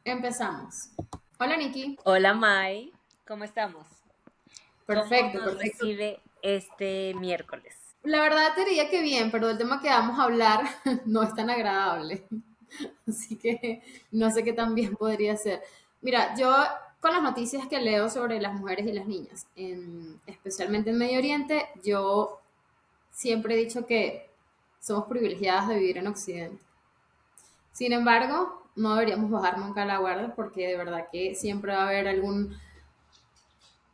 Empezamos. Hola, Nikki. Hola Mai, ¿cómo estamos? ¿Cómo Perfecto, nos perfecto. recibe este miércoles? La verdad te diría que bien, pero el tema que vamos a hablar no es tan agradable. Así que no sé qué tan bien podría ser. Mira, yo con las noticias que leo sobre las mujeres y las niñas, especialmente en Medio Oriente, yo siempre he dicho que somos privilegiadas de vivir en Occidente. Sin embargo, no deberíamos bajar nunca la guardia porque de verdad que siempre va a haber algún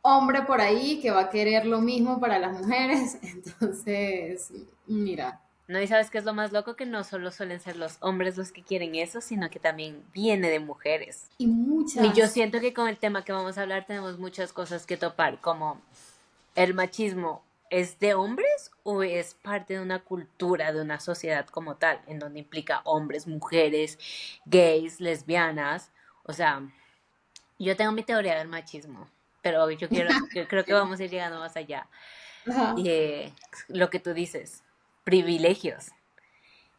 hombre por ahí que va a querer lo mismo para las mujeres. Entonces, mira, No, y sabes qué es lo más loco, que no solo suelen ser los hombres los que quieren eso, sino que también viene de mujeres. y Y yo muchas, siento que con el tema que vamos a hablar tenemos muchas cosas que topar, como el machismo. ¿Es de hombres o es parte de una cultura, de una sociedad como tal, en donde implica hombres, mujeres, gays, lesbianas? O sea, yo tengo mi teoría del machismo, pero yo creo que vamos a ir llegando más allá. ajá. eh, lo que tú dices, privilegios,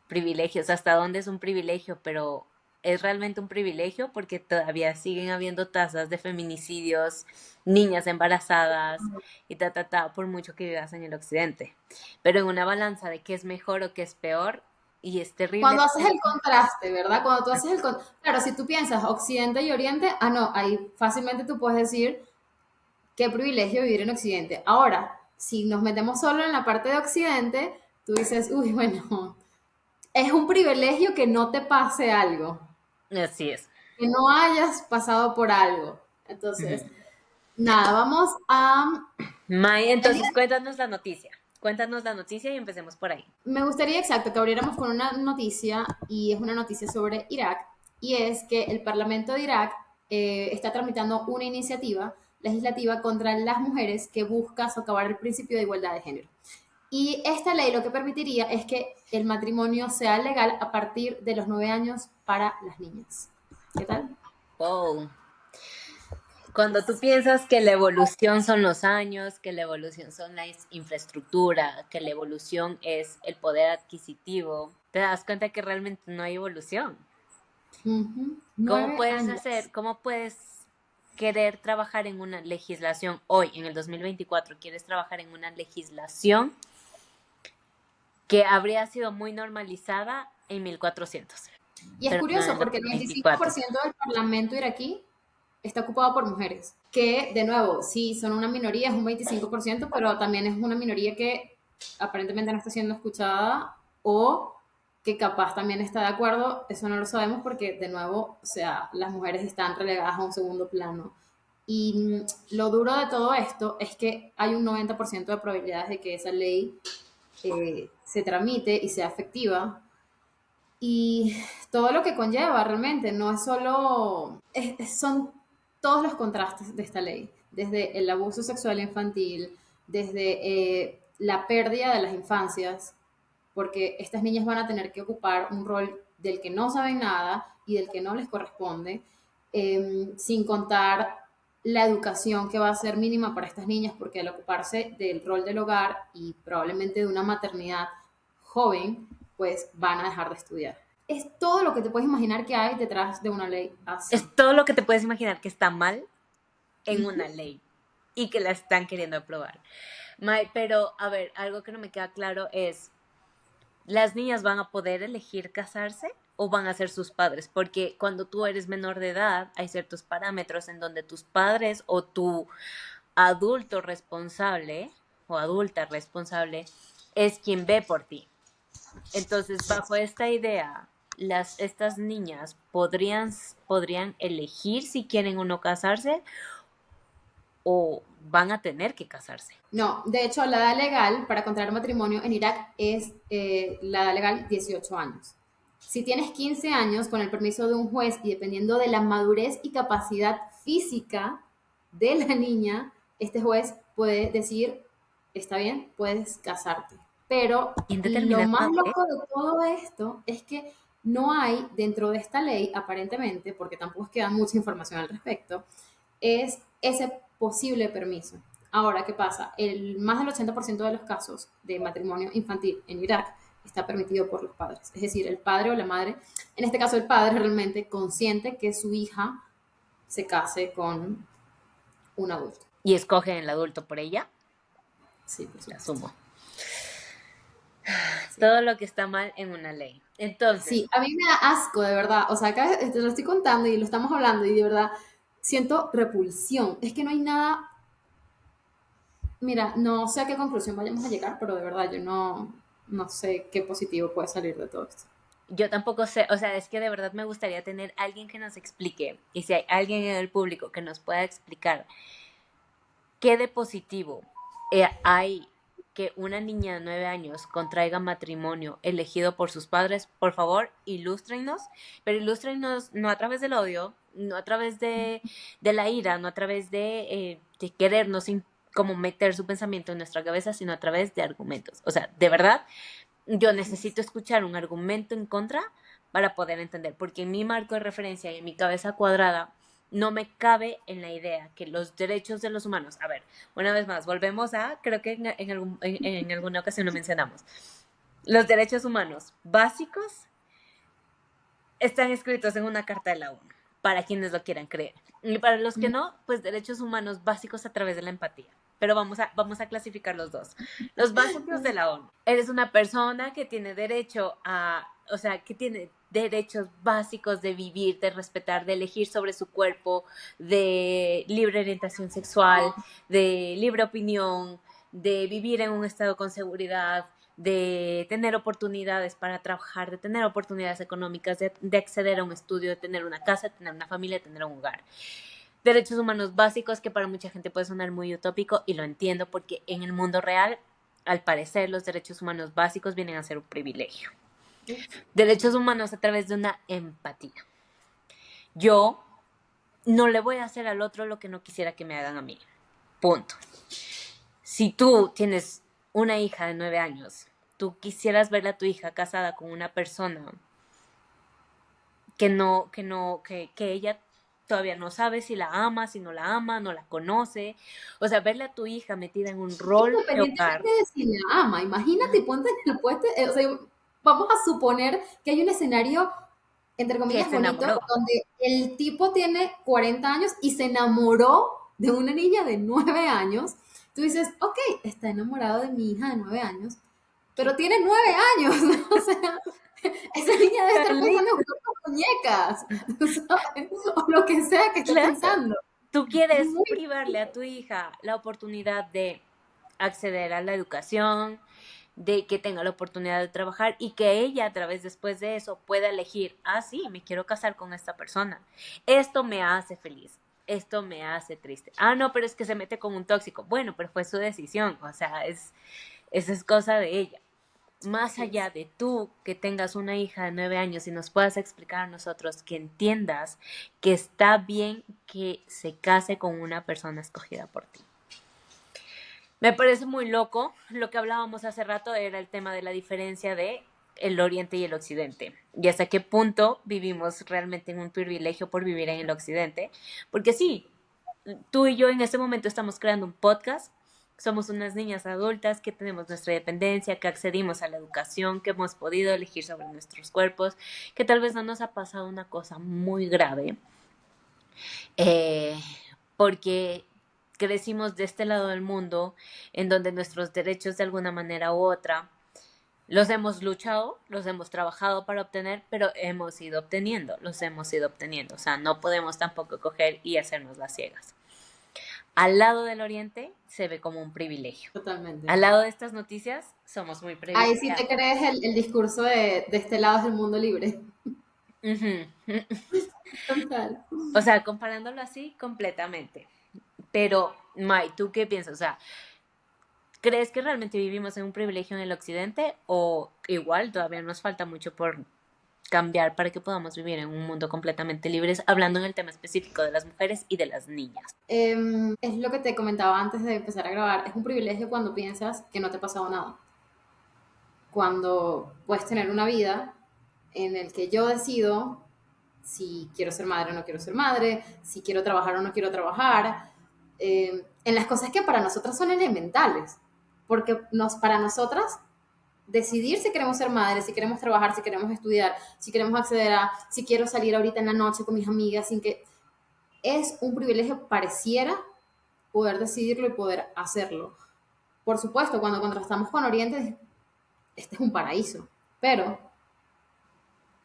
privilegios, hasta dónde es un privilegio, pero es realmente un privilegio porque todavía siguen habiendo tasas de feminicidios, niñas embarazadas y por mucho que vivas en el occidente. Pero en una balanza de qué es mejor o qué es peor, y es terrible. Cuando haces el contraste, ¿verdad? Cuando tú haces el contraste, claro, si tú piensas Occidente y Oriente, no, ahí fácilmente tú puedes decir qué privilegio vivir en Occidente. Ahora, si nos metemos solo en la parte de Occidente, tú dices, uy, bueno, es un privilegio que no te pase algo, Así es. que no hayas pasado por algo. Entonces, Ujú. nada, vamos a... May, el día entonces cuéntanos la noticia. Cuéntanos la noticia y empecemos por ahí. Me gustaría, exacto, que abriéramos con una noticia, y es una noticia sobre Irak, y es que el Parlamento de Irak está tramitando una iniciativa legislativa contra las mujeres que busca socavar el principio de igualdad de género. Y esta ley lo que permitiría es que el matrimonio sea legal a partir de los 9 años para las niñas. ¿Qué tal? Wow. Cuando tú piensas que la evolución son los años, que la evolución son la infraestructura, que la evolución es el poder adquisitivo, te das cuenta que realmente no hay evolución. Ujú. ¿Cómo Nueve puedes años. hacer, cómo puedes querer trabajar en una legislación hoy, en el 2024, quieres trabajar en una legislación que habría sido muy normalizada en 1400, Y es pero no en curioso el porque el 2024? 25% del Parlamento iraquí está ocupado por mujeres, que de nuevo, sí, son una minoría, es un 25%, pero también es una minoría que aparentemente no está siendo escuchada o que capaz también está de acuerdo, eso no lo sabemos porque de nuevo, o sea, las mujeres están relegadas a un segundo plano. Y lo duro de todo esto es que hay un 90% de probabilidades de que esa ley se tramite y sea efectiva, y todo lo que conlleva realmente, no es solo, son todos los contrastes de esta ley, desde el abuso sexual infantil, desde la pérdida de las infancias, porque estas niñas van a tener que ocupar un rol del que no saben nada y del que no les corresponde, sin contar la educación que va a ser mínima para estas niñas, porque al ocuparse del rol del hogar y probablemente de una maternidad joven, pues van a dejar de estudiar. Es todo lo que te puedes imaginar que hay detrás de una ley así. Es todo lo que te puedes imaginar que está mal en Ujú. una ley y que la están queriendo aprobar. May, pero a ver, algo que no me queda claro es, ¿las niñas van a poder elegir casarse o van a ser sus padres? Porque cuando tú eres menor de edad, hay ciertos parámetros en donde tus padres o tu adulto responsable o adulta responsable es quien ve por ti. Entonces, bajo esta idea, estas niñas podrían elegir si quieren o no casarse, o van a tener que casarse. No, de hecho, la edad legal para contraer matrimonio en Irak es la edad legal 18 años. Si tienes 15 años, con el permiso de un juez y dependiendo de la madurez y capacidad física de la niña, este juez puede decir, está bien, puedes casarte. Pero ¿Quién lo determina la más madurez? loco de todo esto es que no hay dentro de esta ley, aparentemente, porque tampoco es que da mucha información al respecto, es ese posible permiso. Ahora, ¿qué pasa? Más del 80% de los casos de matrimonio infantil en Irak está permitido por los padres. Es decir, el padre o la madre, en este caso el padre realmente consiente que su hija se case con un adulto. Y escogen el adulto por ella, Sí, por supuesto. asumo. Sí. Todo lo que está mal en una ley. Entonces, Sí, a mí me da asco, de verdad. O sea, acá te lo estoy contando y lo estamos hablando y de verdad siento repulsión. Es que no hay nada. Mira, no sé a qué conclusión vayamos a llegar, pero de verdad yo no sé qué positivo puede salir de todo esto. yo tampoco sé, o sea, es que de verdad me gustaría tener alguien que nos explique, y si hay alguien en el público que nos pueda explicar qué de positivo hay que una niña de 9 años contraiga matrimonio elegido por sus padres, por favor, ilústrenos, pero ilústrenos no a través del odio, no a través de la ira, no a través de querernos como meter su pensamiento en nuestra cabeza, sino a través de argumentos. O sea, de verdad, yo necesito escuchar un argumento en contra para poder entender, porque en mi marco de referencia y en mi cabeza cuadrada no me cabe en la idea que los derechos de los humanos, a ver, una vez más, volvemos a, creo que en alguna ocasión lo mencionamos, los derechos humanos básicos están escritos en una carta de la ONU, para quienes lo quieran creer. Y para los que no, pues derechos humanos básicos a través de la empatía. Pero vamos a clasificar los dos. Los básicos de la ONU. Eres una persona que tiene derecho a, o sea, que tiene derechos básicos de vivir, de respetar, de elegir sobre su cuerpo, de libre orientación sexual, de libre opinión, de vivir en un estado con seguridad, de tener oportunidades para trabajar, de tener oportunidades económicas, de acceder a un estudio, de tener una casa, de tener una familia, de tener un hogar. Derechos humanos básicos que para mucha gente puede sonar muy utópico y lo entiendo porque en el mundo real, al parecer, los derechos humanos básicos vienen a ser un privilegio. Derechos humanos a través de una empatía. Yo no le voy a hacer al otro lo que no quisiera que me hagan a mí. Punto. Si tú tienes una hija de 9 años, tú quisieras ver a tu hija casada con una persona que ella todavía no sabe si la ama, si no la ama, no la conoce. O sea, verle a tu hija metida en un rol de hogar. Independientemente de si la ama, imagínate, ponte en el puesto, o sea, vamos a suponer que hay un escenario, entre Que comillas, se bonito, enamoró. donde el tipo tiene 40 años y se enamoró de una niña de 9 años. Tú dices, ok, está enamorado de mi hija de 9 años, pero tiene 9 años, o sea, esa niña debe estar pensando en jugar con muñecas, ¿sabes? O lo que sea que esté Claro. pensando. Tú Es quieres muy... privarle a tu hija la oportunidad de acceder a la educación, de que tenga la oportunidad de trabajar y que ella a través después de eso pueda elegir, ah, sí, me quiero casar con esta persona. Esto me hace feliz. Esto me hace triste. Ah, no, pero es que se mete con un tóxico. Bueno, pero fue su decisión. O sea, esa es cosa de ella. Más Así es. allá de tú que tengas una hija de 9 años y nos puedas explicar a nosotros que entiendas que está bien que se case con una persona escogida por ti. Me parece muy loco. Lo que hablábamos hace rato era el tema de la diferencia de el Oriente y el Occidente. Y hasta qué punto vivimos realmente en un privilegio por vivir en el Occidente. Porque sí, tú y yo en este momento estamos creando un podcast. Somos unas niñas adultas que tenemos nuestra dependencia, que accedimos a la educación, que hemos podido elegir sobre nuestros cuerpos, que tal vez no nos ha pasado una cosa muy grave, eh, porque crecimos de este lado del mundo en donde nuestros derechos de alguna manera u otra los hemos luchado, los hemos trabajado para obtener, pero hemos ido obteniendo, los hemos ido obteniendo. O sea, no podemos tampoco coger y hacernos las ciegas. Al lado del Oriente se ve como un privilegio. Totalmente. Al lado de estas noticias somos muy Ahí sí te privilegiados. crees el discurso de este lado es el mundo libre. Ujú. Total. O sea, comparándolo así, completamente. Pero, Mai, ¿tú qué piensas? O sea, ¿crees que realmente vivimos en un privilegio en el occidente o igual todavía nos falta mucho por cambiar para que podamos vivir en un mundo completamente libres, hablando en el tema específico de las mujeres y de las niñas? Es lo que te comentaba antes de empezar a grabar. Es un privilegio cuando piensas que no te ha pasado nada. Cuando puedes tener una vida en el que yo decido si quiero ser madre o no quiero ser madre, si quiero trabajar o no quiero trabajar, en las cosas que para nosotras son elementales, porque para nosotras decidir si queremos ser madres, si queremos trabajar, si queremos estudiar, si queremos acceder a, si quiero salir ahorita en la noche con mis amigas, sin que es un privilegio, pareciera poder decidirlo y poder hacerlo. Por supuesto, cuando contrastamos con Oriente, este es un paraíso, pero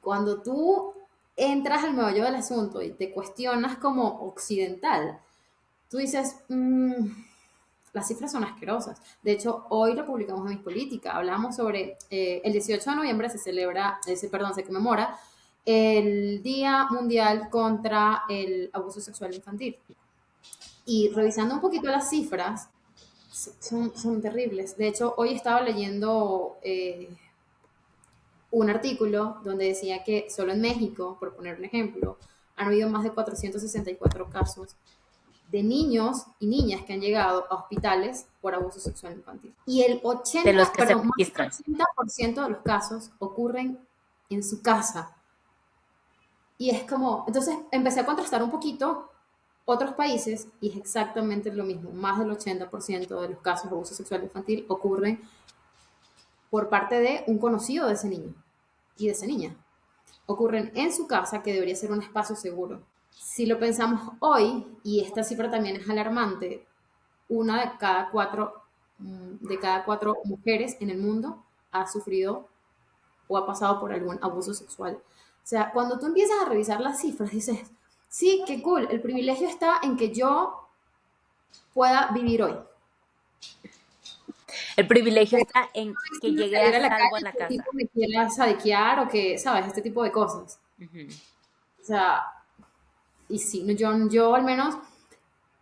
cuando tú entras al meollo del asunto y te cuestionas como occidental, tú dices, las cifras son asquerosas. De hecho, hoy lo publicamos en Mis Política. Hablamos sobre el 18 de noviembre se celebra, se conmemora el Día Mundial contra el Abuso Sexual Infantil. Y revisando un poquito las cifras, son terribles. De hecho, hoy estaba leyendo un artículo donde decía que solo en México, por poner un ejemplo, han habido más de 464 casos de niños y niñas que han llegado a hospitales por abuso sexual infantil. Y el de 80, los que se perdón, más del registran. 80% de los casos ocurren en su casa. Y es como, entonces empecé a contrastar un poquito otros países y es exactamente lo mismo. Más del 80% de los casos de abuso sexual infantil ocurren por parte de un conocido de ese niño y de esa niña. Ocurren en su casa, que debería ser un espacio seguro. Si lo pensamos hoy, y esta cifra también es alarmante, una de cada cuatro mujeres en el mundo ha sufrido o ha pasado por algún abuso sexual. O sea, cuando tú empiezas a revisar las cifras, dices, sí, qué cool, el privilegio está en que yo pueda vivir hoy. El privilegio está en que llegue Salir a a la salvo a calle la que el casa. tipo me quiera sadiquear o que, ¿sabes? Este tipo de cosas. Ujú. O sea, y sí, yo al menos,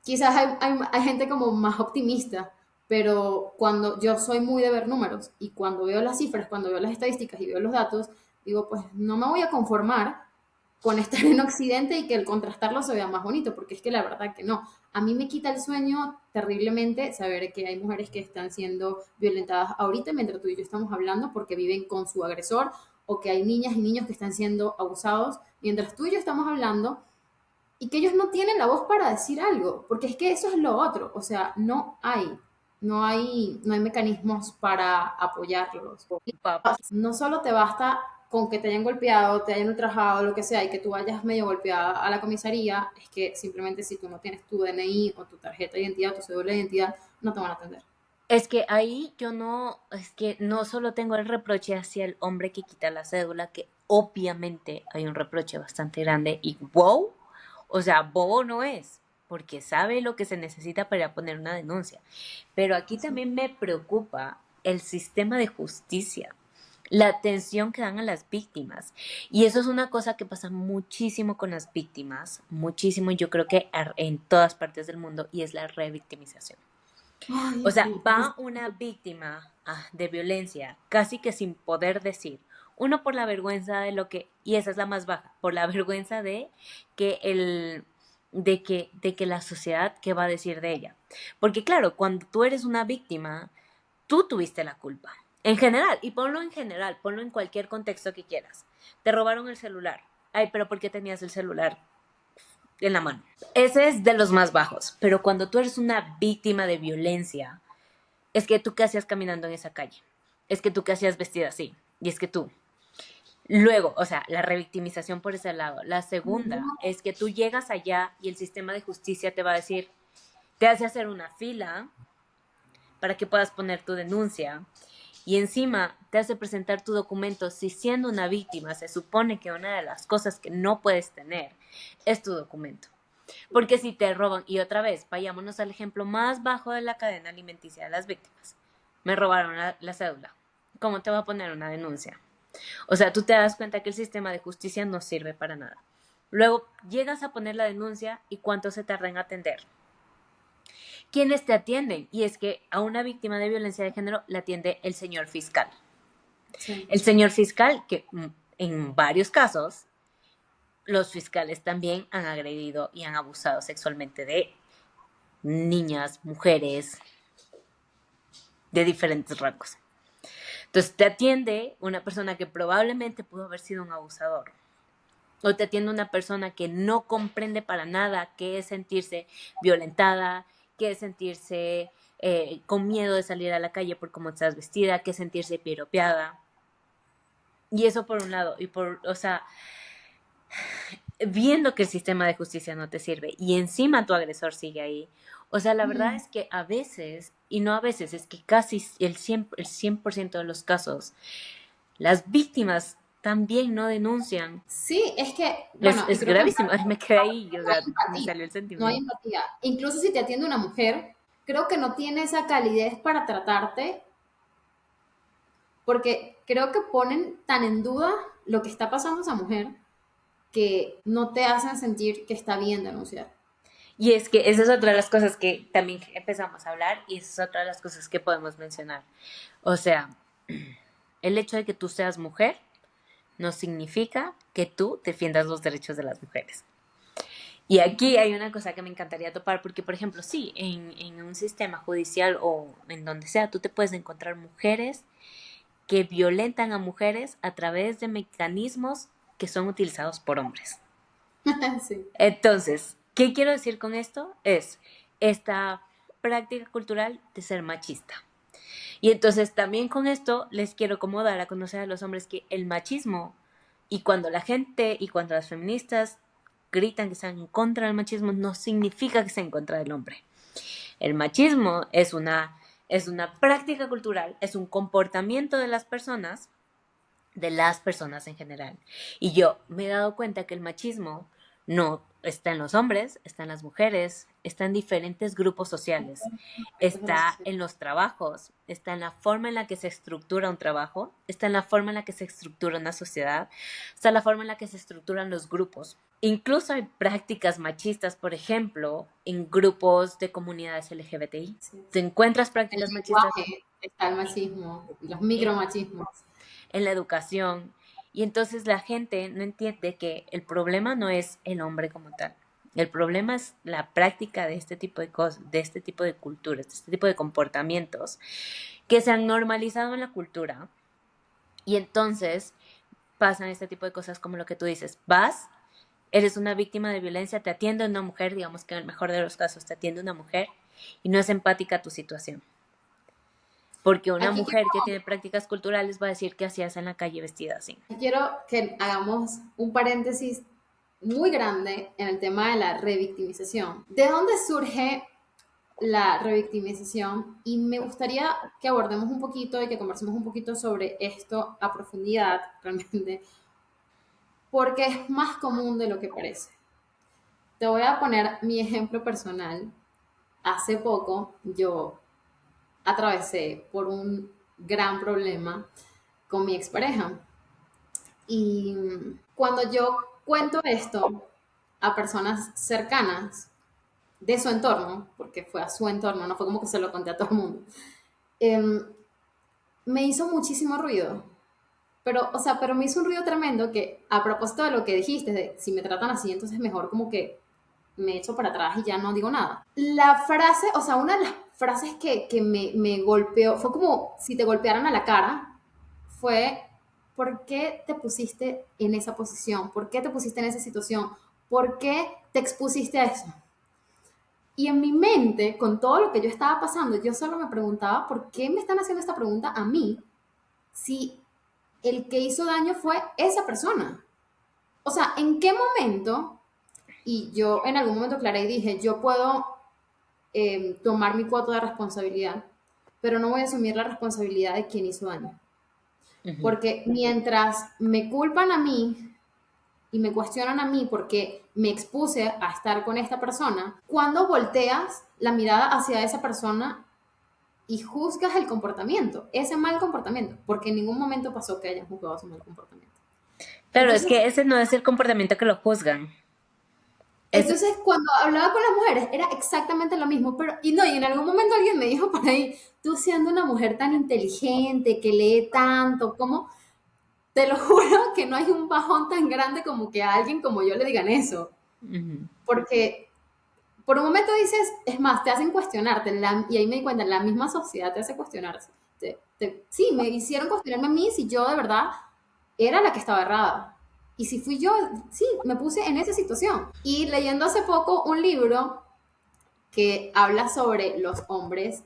quizás hay gente como más optimista, pero cuando yo soy muy de ver números y cuando veo las cifras, cuando veo las estadísticas y veo los datos, digo, pues no me voy a conformar con estar en Occidente y que el contrastarlo se vea más bonito, porque es que la verdad que no. A mí me quita el sueño terriblemente saber que hay mujeres que están siendo violentadas ahorita mientras tú y yo estamos hablando porque viven con su agresor, o que hay niñas y niños que están siendo abusados mientras tú y yo estamos hablando y que ellos no tienen la voz para decir algo, porque es que eso es lo otro, o sea, no hay mecanismos para apoyarlos. No solo te basta con que te hayan golpeado, te hayan ultrajado, lo que sea, y que tú vayas medio golpeada a la comisaría, es que simplemente si tú no tienes tu DNI o tu tarjeta de identidad, tu cédula de identidad, no te van a atender. Es que ahí yo no, es que no solo tengo el reproche hacia el hombre que quita la cédula, que obviamente hay un reproche bastante grande y wow, o sea, bobo no es, porque sabe lo que se necesita para poner una denuncia. Pero aquí también me preocupa el sistema de justicia, la atención que dan a las víctimas. Y eso es una cosa que pasa muchísimo con las víctimas, muchísimo, yo creo que en todas partes del mundo, y es la revictimización. O Ay, sea, sí. va una víctima de violencia casi que sin poder decir. Uno por la vergüenza de lo que, y esa es la más baja, por la vergüenza de que de que la sociedad, ¿qué va a decir de ella? Porque claro, cuando tú eres una víctima, tú tuviste la culpa. En general, y ponlo en general, ponlo en cualquier contexto que quieras. Te robaron el celular. Ay, pero ¿por qué tenías el celular en la mano? Ese es de los más bajos. Pero cuando tú eres una víctima de violencia, es que tú qué hacías caminando en esa calle, es que tú qué hacías vestida así, y es que tú. Luego, o sea, la revictimización por ese lado. La segunda es que tú llegas allá y el sistema de justicia te va a decir, te hace hacer una fila para que puedas poner tu denuncia y encima te hace presentar tu documento. Si siendo una víctima se supone que una de las cosas que no puedes tener es tu documento. Porque si te roban, y otra vez, vayámonos al ejemplo más bajo de la cadena alimenticia de las víctimas. Me robaron la cédula. ¿Cómo te va a poner una denuncia? O sea, tú te das cuenta que el sistema de justicia no sirve para nada. Luego llegas a poner la denuncia y cuánto se tarda en atender. ¿Quiénes te atienden? Y es que a una víctima de violencia de género la atiende el señor fiscal. Sí. El señor fiscal que en varios casos los fiscales también han agredido y han abusado sexualmente de niñas, mujeres, de diferentes rangos. Entonces te atiende una persona que probablemente pudo haber sido un abusador. O te atiende una persona que no comprende para nada qué es sentirse violentada, qué es sentirse con miedo de salir a la calle por cómo estás vestida, que sentirse piropeada. Y eso por un lado, y o sea, viendo que el sistema de justicia no te sirve y encima tu agresor sigue ahí. O sea, la verdad es que a veces, y no a veces, es que casi el 100% de los casos, las víctimas también no denuncian. Sí, es que, bueno, y Es creo que gravísimo, me quedé ahí, o no hay sea, me empatía, salió el no hay sentimiento. empatía. Incluso si te atiende una mujer, creo que no tiene esa calidez para tratarte, porque creo que ponen tan en duda lo que está pasando a esa mujer que no te hacen sentir que está bien denunciar. Y es que esa es otra de las cosas que también empezamos a hablar y esa es otra de las cosas que podemos mencionar. O sea, el hecho de que tú seas mujer no significa que tú defiendas los derechos de las mujeres. Y aquí hay una cosa que me encantaría topar, porque, por ejemplo, sí, en un sistema judicial o en donde sea, tú te puedes encontrar mujeres que violentan a mujeres a través de mecanismos que son utilizados por hombres. Sí. Entonces, ¿qué quiero decir con esto? Es esta práctica cultural de ser machista. Y entonces también con esto les quiero como dar a conocer a los hombres que el machismo y cuando la gente y cuando las feministas gritan que están en contra del machismo no significa que estén en contra del hombre. El machismo es una práctica cultural, es un comportamiento de las personas en general. Y yo me he dado cuenta que el machismo no está en los hombres, está en las mujeres, está en diferentes grupos sociales, está en los trabajos, está en la forma en la que se estructura un trabajo, está en la forma en la que se estructura una sociedad, está en la forma en la que se estructuran los grupos. Incluso hay prácticas machistas, por ejemplo, en grupos de comunidades LGBTI. Sí. ¿Te encuentras El prácticas machistas lenguaje está el machismo, los en, micromachismos. en la educación? Y entonces la gente no entiende que el problema no es el hombre como tal. El problema es la práctica de este tipo de cosas, de este tipo de culturas, de este tipo de comportamientos que se han normalizado en la cultura. Y entonces pasan este tipo de cosas como lo que tú dices. Vas, eres una víctima de violencia, te atiende una mujer, digamos que en el mejor de los casos te atiende una mujer y no es empática a tu situación. Porque una Aquí quiero, mujer que tiene prácticas culturales va a decir que hacías en la calle vestida así. quiero que hagamos un paréntesis muy grande en el tema de la revictimización. ¿De dónde surge la revictimización? Y me gustaría que abordemos un poquito y que conversemos un poquito sobre esto a profundidad, realmente, porque es más común de lo que parece. Te voy a poner mi ejemplo personal. Hace poco yo atravesé por un gran problema con mi expareja. Y cuando yo cuento esto a personas cercanas de su entorno, porque fue a su entorno, no fue como que se lo conté a todo el mundo, eh, me hizo muchísimo ruido. Pero, o sea, pero me hizo un ruido tremendo que a propósito de lo que dijiste, de si me tratan así, entonces mejor como que me echo para atrás y ya no digo nada. La frase, o sea, una de las frases que me golpeó, fue como si te golpearan a la cara, fue, ¿por qué te pusiste en esa posición? ¿Por qué te pusiste en esa situación? ¿Por qué te expusiste a eso? Y en mi mente, con todo lo que yo estaba pasando, yo solo me preguntaba, ¿por qué me están haciendo esta pregunta a mí si el que hizo daño fue esa persona? O sea, ¿en qué momento? Y yo en algún momento aclaré y dije, yo puedo tomar mi cuota de responsabilidad, pero no voy a asumir la responsabilidad de quien hizo daño. Ujú. Porque mientras me culpan a mí y me cuestionan a mí porque me expuse a estar con esta persona, cuando volteas la mirada hacia esa persona y juzgas el comportamiento, ese mal comportamiento, porque en ningún momento pasó que hayan juzgado su mal comportamiento. Claro, es Entonces, que ese no es el comportamiento que lo juzgan. Es, entonces, cuando hablaba con las mujeres, era exactamente lo mismo, pero, y no, y en algún momento alguien me dijo por ahí, tú siendo una mujer tan inteligente, que lee tanto, como, te lo juro que no hay un bajón tan grande como que a alguien como yo le digan eso, ujú. porque por un momento dices, es más, te hacen cuestionarte, y ahí me di cuenta, la misma sociedad te hace cuestionarse. Sí, me hicieron cuestionarme a mí si yo de verdad era la que estaba errada. Y si fui yo, sí, me puse en esa situación. Y leyendo hace poco un libro que habla sobre los hombres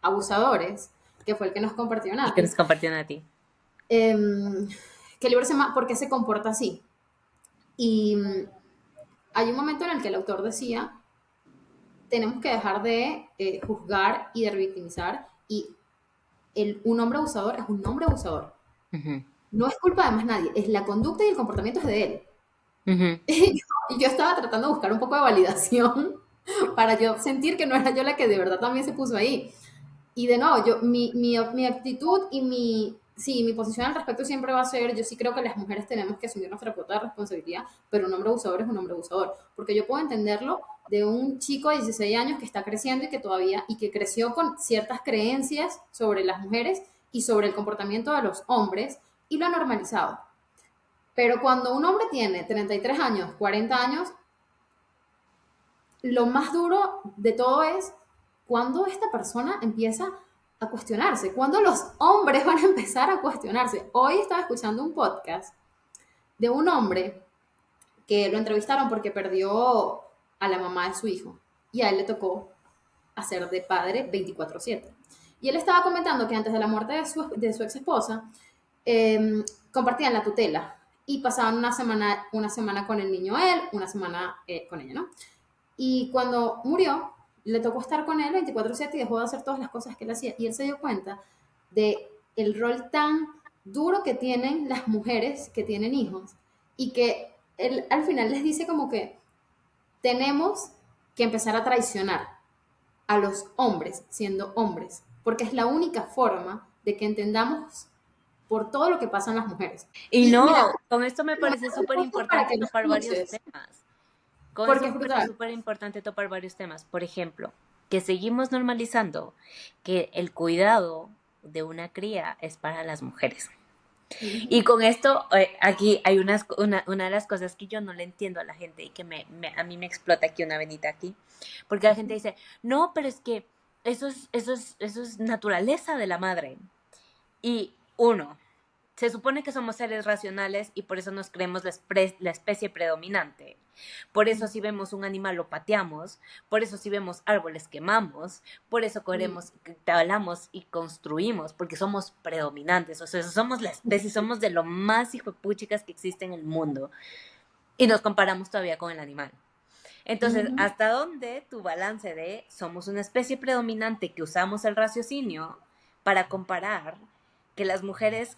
abusadores, que fue el que nos compartió Y que Nati, nos compartieron a ti. que el libro se llama ¿Por qué se comporta así? Y hay un momento en el que el autor decía, tenemos que dejar de juzgar y de revictimizar, y un hombre abusador es un hombre abusador. Uh-huh. No es culpa de más nadie, es la conducta y el comportamiento es de él. Uh-huh. Y yo estaba tratando de buscar un poco de validación para yo sentir que no era yo la que de verdad también se puso ahí. Y de nuevo, mi actitud y mi posición al respecto siempre va a ser, yo sí creo que las mujeres tenemos que asumir nuestra cuota de responsabilidad, pero un hombre abusador es un hombre abusador, porque yo puedo entenderlo de un chico de 16 años que está creciendo y que todavía, y que creció con ciertas creencias sobre las mujeres y sobre el comportamiento de los hombres, y lo ha normalizado. Pero cuando un hombre tiene 33 años, 40 años, lo más duro de todo es cuando esta persona empieza a cuestionarse, cuando los hombres van a empezar a cuestionarse. Hoy estaba escuchando un podcast de un hombre que lo entrevistaron porque perdió a la mamá de su hijo y a él le tocó hacer de padre 24/7. Y él estaba comentando que antes de la muerte de su ex esposa, compartían la tutela y pasaban una semana con el niño él, una semana con ella, ¿no? Y cuando murió, le tocó estar con él 24/7 y dejó de hacer todas las cosas que él hacía. Y él se dio cuenta de el rol tan duro que tienen las mujeres que tienen hijos y que él al final les dice como que tenemos que empezar a traicionar a los hombres siendo hombres, porque es la única forma de que entendamos por todo lo que pasan las mujeres. Y Y mira, no, con esto me parece súper para importante que lo topar varios escuches, temas. Con eso porque me es parece brutal. súper importante topar varios temas. Por ejemplo, que seguimos normalizando que el cuidado de una cría es para las mujeres. Y con esto, aquí hay una de las cosas que yo no le entiendo a la gente y que a mí me explota aquí una venita aquí, porque la gente dice, no, pero es que eso es naturaleza de la madre. Y uno, se supone que somos seres racionales y por eso nos creemos la especie predominante. Por eso si vemos un animal lo pateamos, por eso si vemos árboles quemamos, por eso corremos, talamos y construimos, porque somos predominantes, o sea, somos la especie, somos de lo más hijuepuchicas que existe en el mundo y nos comparamos todavía con el animal. Entonces, ¿hasta dónde tu balance de somos una especie predominante que usamos el raciocinio para comparar que las mujeres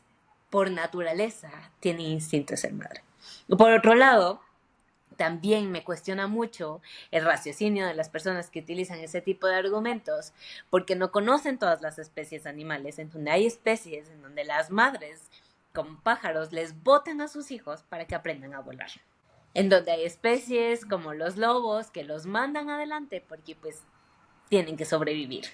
por naturaleza tienen instinto de ser madre? Por otro lado, también me cuestiona mucho el raciocinio de las personas que utilizan ese tipo de argumentos porque no conocen todas las especies animales, en donde hay especies en donde las madres, como pájaros, les botan a sus hijos para que aprendan a volar. En donde hay especies como los lobos que los mandan adelante porque pues tienen que sobrevivir.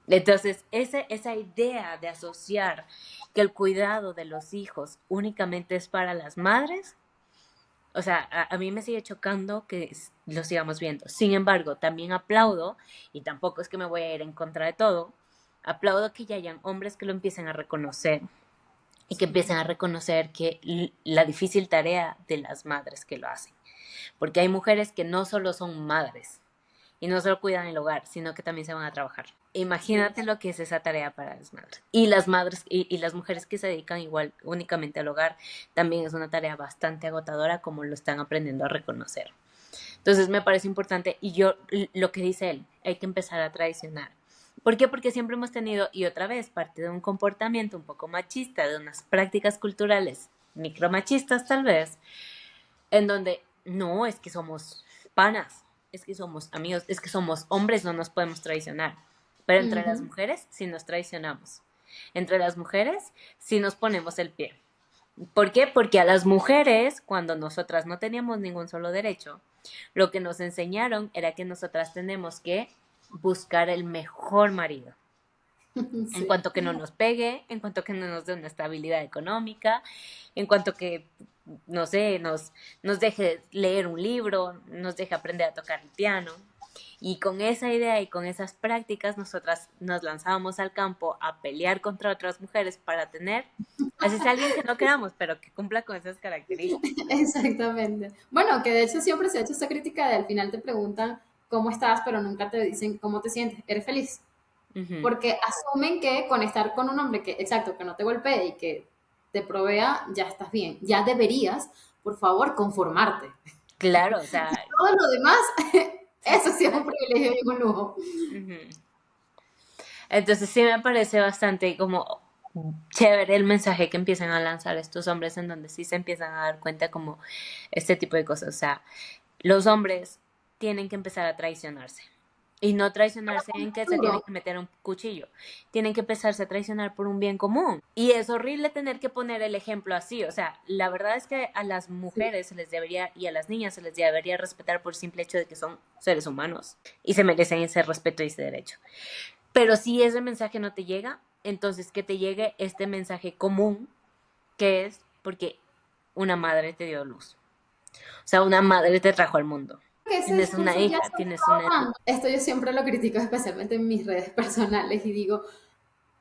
Entonces, esa idea de asociar que el cuidado de los hijos únicamente es para las madres, o sea, a mí me sigue chocando que lo sigamos viendo. Sin embargo, también aplaudo, y tampoco es que me voy a ir en contra de todo, aplaudo que ya hayan hombres que lo empiecen a reconocer y que empiecen a reconocer que la difícil tarea de las madres que lo hacen. Porque hay mujeres que no solo son madres y no solo cuidan el hogar, sino que también se van a trabajar. Imagínate lo que es esa tarea para las madres. Y las madres y las mujeres que se dedican igual únicamente al hogar, también es una tarea bastante agotadora como lo están aprendiendo a reconocer. Entonces me parece importante y yo, lo que dice él, hay que empezar a traicionar. ¿Por qué? Porque siempre hemos tenido, y otra vez, parte de un comportamiento un poco machista, de unas prácticas culturales micromachistas tal vez, en donde no, es que somos panas, es que somos amigos, es que somos hombres, no nos podemos traicionar. Pero entre las mujeres sí nos traicionamos. Entre las mujeres sí nos ponemos el pie. ¿Por qué? Porque a las mujeres, cuando nosotras no teníamos ningún solo derecho, lo que nos enseñaron era que nosotras tenemos que buscar el mejor marido. En Sí. cuanto que no nos pegue, en cuanto que no nos dé una estabilidad económica, en cuanto que, no sé, nos deje leer un libro, nos deje aprender a tocar el piano. Y con esa idea y con esas prácticas, nosotras nos lanzábamos al campo a pelear contra otras mujeres para tener, así es alguien que no queramos, pero que cumpla con esas características. Exactamente. Bueno, que de hecho siempre se ha hecho esta crítica de al final te preguntan cómo estás, pero nunca te dicen cómo te sientes. ¿Eres feliz? Ujú. porque asumen que con estar con un hombre que, exacto, que no te golpee y que te provea, ya estás bien. Ya deberías, por favor, conformarte. Claro, o sea, Todo lo demás, eso sí es un satisfacer. privilegio y un lujo. Ujú. Entonces sí me parece bastante como chévere el mensaje que empiezan a lanzar estos hombres en donde sí se empiezan a dar cuenta como este tipo de cosas. O sea, los hombres tienen que empezar a traicionarse. Y no traicionarse en que se tienen Duro. que meter un cuchillo. Tienen que empezarse a traicionar por un bien común. Y es horrible tener que poner el ejemplo así. O sea, la verdad es que a las Sí. mujeres se les debería y a las niñas se les debería respetar por el simple hecho de que son seres humanos. Y se merecen ese respeto y ese derecho. Pero si ese mensaje no te llega, entonces que te llegue este mensaje común, que es porque una madre te dio luz. O sea, una madre te trajo al mundo. Que ese Tienes una discurso ya hija, se tienes está una... ahogando. Esto yo siempre lo critico, especialmente en mis redes personales, y digo,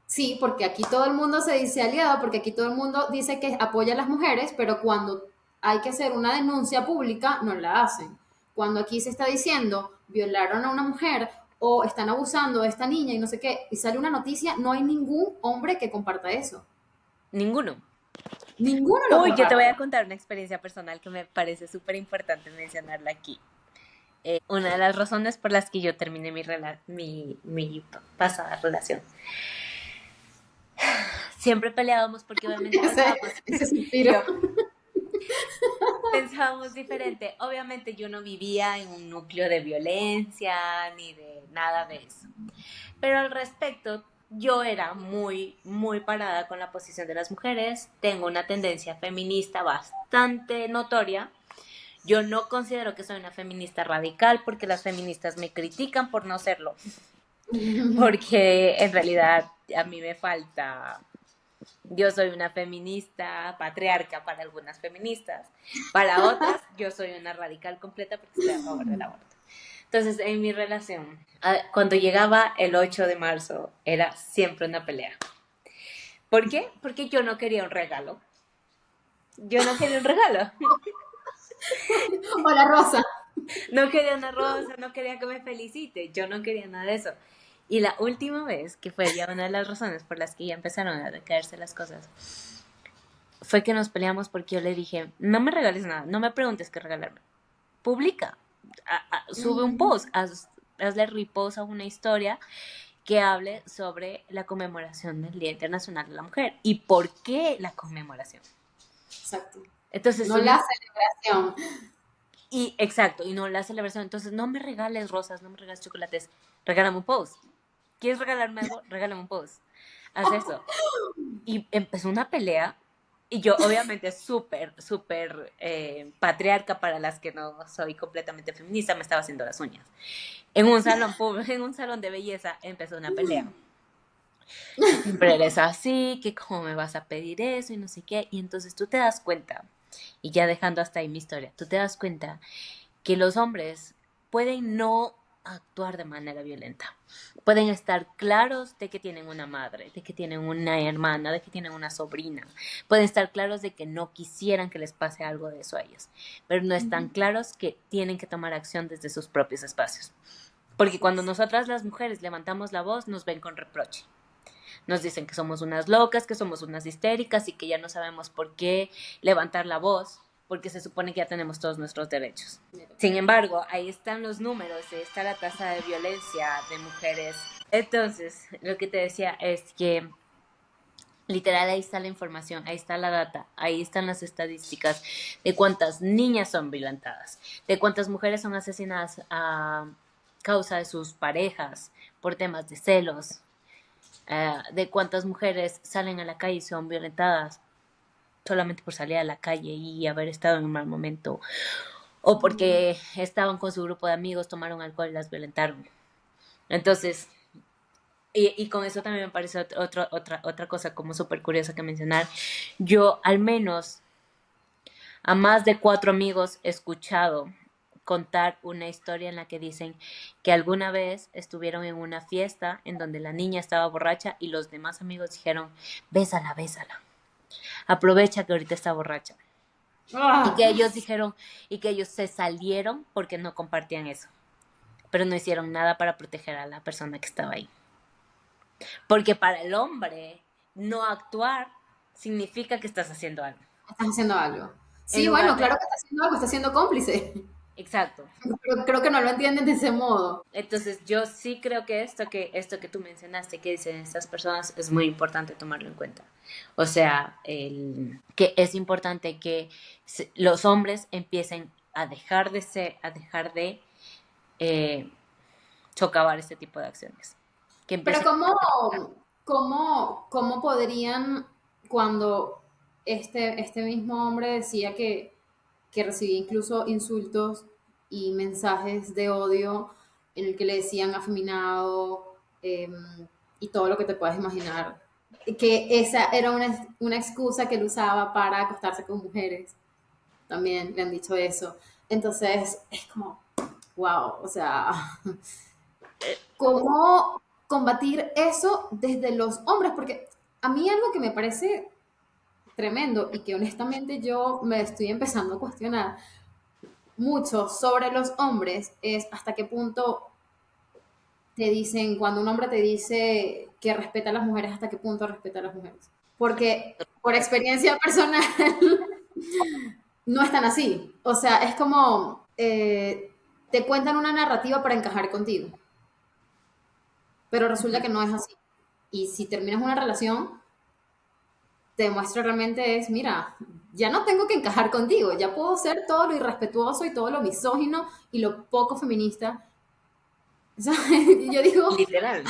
sí, porque aquí todo el mundo se dice aliado, porque aquí todo el mundo dice que apoya a las mujeres, pero cuando hay que hacer una denuncia pública, no la hacen. Cuando aquí se está diciendo violaron a una mujer o están abusando de esta niña y no sé qué, y sale una noticia, no hay ningún hombre que comparta eso. Ninguno. Ninguno lo Uy, yo te voy comparte. a contar una experiencia personal que me parece súper importante mencionarla aquí. Una de las razones por las que yo terminé mi pasada relación. Siempre peleábamos porque obviamente ese, pensábamos, ese suspiro. yo, pensábamos diferente. Obviamente yo no vivía en un núcleo de violencia ni de nada de eso. Pero al respecto, yo era muy, muy parada con la posición de las mujeres. Tengo una tendencia feminista bastante notoria. Yo no considero que soy una feminista radical porque las feministas me critican por no serlo. Porque en realidad a mí me falta, yo soy una feminista patriarca para algunas feministas, para otras yo soy una radical completa porque estoy a favor del aborto. Entonces, en mi relación, cuando llegaba el 8 de marzo, era siempre una pelea. ¿Por qué? Porque yo no quería un regalo. Yo no quería un regalo. Hola Rosa. No quería una rosa, no quería que me felicite. Yo no quería nada de eso. Y la última vez, que fue ya una de las razones por las que ya empezaron a caerse las cosas, fue que nos peleamos porque yo le dije, no me regales nada, no me preguntes qué regalarme. Publica, sube un post, hazle repost a una historia que hable sobre la conmemoración del Día Internacional de la Mujer. ¿Y por qué la conmemoración? Exacto. Entonces No subí, la celebración. y exacto, y no la celebración. Entonces no me regales rosas, no me regales chocolates, regálame un post. ¿Quieres regalarme algo? Regálame un post. Haz eso. Y empezó una pelea. Y yo, obviamente, súper, súper patriarca para las que no soy completamente feminista, me estaba haciendo las uñas. En un salón público, en un salón de belleza, empezó una pelea. Que siempre eres así, que cómo me vas a pedir eso y no sé qué. Y entonces tú te das cuenta, y ya dejando hasta ahí mi historia, tú te das cuenta que los hombres pueden no actuar de manera violenta. Pueden estar claros de que tienen una madre, de que tienen una hermana, de que tienen una sobrina. Pueden estar claros de que no quisieran que les pase algo de eso a ellos. Pero no están claros que tienen que tomar acción desde sus propios espacios. Porque cuando nosotras las mujeres levantamos la voz, nos ven con reproche. Nos dicen que somos unas locas, que somos unas histéricas y que ya no sabemos por qué levantar la voz, porque se supone que ya tenemos todos nuestros derechos. Sin embargo, ahí están los números, ahí está la tasa de violencia de mujeres. Entonces, lo que te decía es que literal ahí está la información, ahí está la data, ahí están las estadísticas de cuántas niñas son violentadas, de cuántas mujeres son asesinadas a causa de sus parejas por temas de celos, de cuántas mujeres salen a la calle y son violentadas solamente por salir a la calle y haber estado en un mal momento, o porque estaban con su grupo de amigos, tomaron alcohol y las violentaron. Entonces, y con eso también me parece otra cosa como súper curiosa que mencionar. Yo al menos a más de 4 amigos he escuchado contar una historia en la que dicen que alguna vez estuvieron en una fiesta en donde la niña estaba borracha y los demás amigos dijeron, bésala, bésala, aprovecha que ahorita está borracha. Y Ah, que ellos dijeron, y que ellos se salieron porque no compartían eso, pero no hicieron nada para proteger a la persona que estaba ahí. Porque para el hombre, no actuar significa que estás haciendo algo. Estás haciendo algo. En Sí, lugar bueno, de... claro que está haciendo algo, está siendo cómplice. Exacto. Pero creo que no lo entienden de ese modo. Entonces, yo sí creo que esto que tú mencionaste, que dicen estas personas, es muy importante tomarlo en cuenta. O sea, que es importante que los hombres empiecen a dejar de ser, a dejar de eh, socavar este tipo de acciones. Que Pero empiecen ¿cómo podrían, cuando este mismo hombre decía que recibía incluso insultos y mensajes de odio en el que le decían afeminado y todo lo que te puedas imaginar, que esa era una excusa que él usaba para acostarse con mujeres? También le han dicho eso. Entonces, es como, wow, o sea, ¿cómo combatir eso desde los hombres? Porque a mí algo que me parece tremendo y que honestamente yo me estoy empezando a cuestionar mucho sobre los hombres es hasta qué punto te dicen, cuando un hombre te dice que respeta a las mujeres, hasta qué punto respeta a las mujeres. Porque por experiencia personal no es tan así. O sea, es como te cuentan una narrativa para encajar contigo, pero resulta que no es así. Y si terminas una relación, te muestra realmente es, mira, ya no tengo que encajar contigo, ya puedo ser todo lo irrespetuoso y todo lo misógino y lo poco feminista. O sea, yo digo, literal.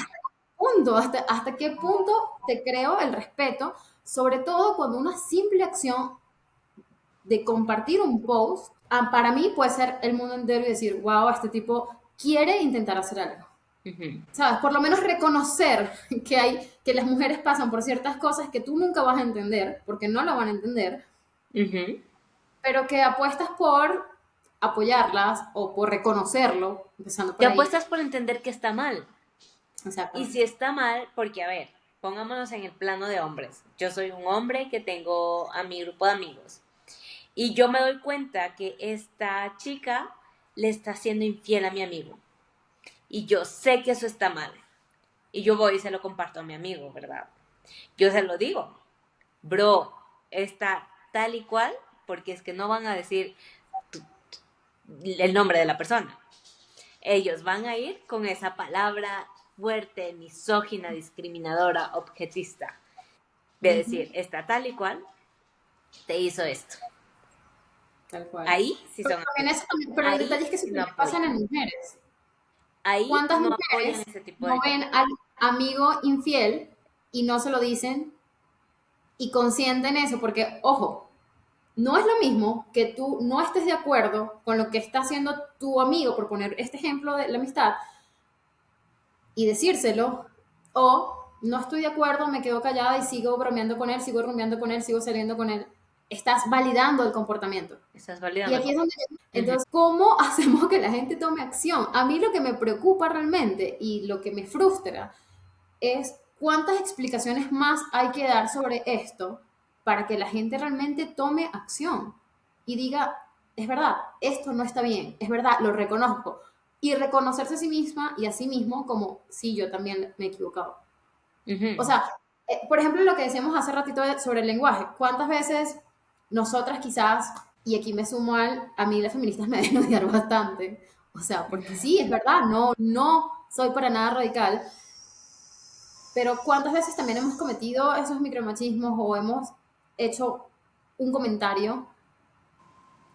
punto, hasta qué punto te creo el respeto, sobre todo cuando una simple acción de compartir un post, para mí puede ser el mundo entero y decir, wow, este tipo quiere intentar hacer algo. Ujú, ¿Sabes? Por lo menos reconocer que las mujeres pasan por ciertas cosas que tú nunca vas a entender, porque no lo van a entender, ujú. pero que apuestas por apoyarlas o por reconocerlo, empezando Te por ahí. apuestas por entender que está mal. Y si Exactamente. está mal, porque a ver, pongámonos en el plano de hombres. Yo soy un hombre que tengo a mi grupo de amigos. Y yo me doy cuenta que esta chica le está siendo infiel a mi amigo. Y yo sé que eso está mal. Y yo voy y se lo comparto a mi amigo, ¿verdad? Yo se lo digo, bro, está tal y cual, porque es que no van a decir el nombre de la persona. Ellos van a ir con esa palabra fuerte, misógina, discriminadora, objetista, de Ujú, decir, está tal y cual, te hizo esto. tal cual. Ahí sí son así. Pero el Ahí detalle es que eso sí no también pasa apoyan. en mujeres. Ahí ¿Cuántas no apoyan mujeres ese tipo no de ven cosas. al amigo infiel y no se lo dicen y consienten eso? Porque, ojo, no es lo mismo que tú no estés de acuerdo con lo que está haciendo tu amigo, por poner este ejemplo de la amistad, y decírselo, o no estoy de acuerdo, me quedo callada y sigo bromeando con él, sigo rumiando con él, sigo saliendo con él. Estás validando el comportamiento. Estás Y validando el aquí es donde... Ujú. Entonces, ¿cómo hacemos que la gente tome acción? A mí lo que me preocupa realmente y lo que me frustra es cuántas explicaciones más hay que dar sobre esto para que la gente realmente tome acción y diga, es verdad, esto no está bien, es verdad, lo reconozco. Y reconocerse a sí misma y a sí mismo como, sí, yo también me he equivocado. O Ujú. sea, por ejemplo, lo que decíamos hace ratito sobre el lenguaje, ¿cuántas veces nosotras quizás, y aquí me sumo a mí las feministas me deben odiar bastante, o sea, porque sí, es verdad, no soy para nada radical, pero ¿cuántas veces también hemos cometido esos micromachismos o hemos hecho un comentario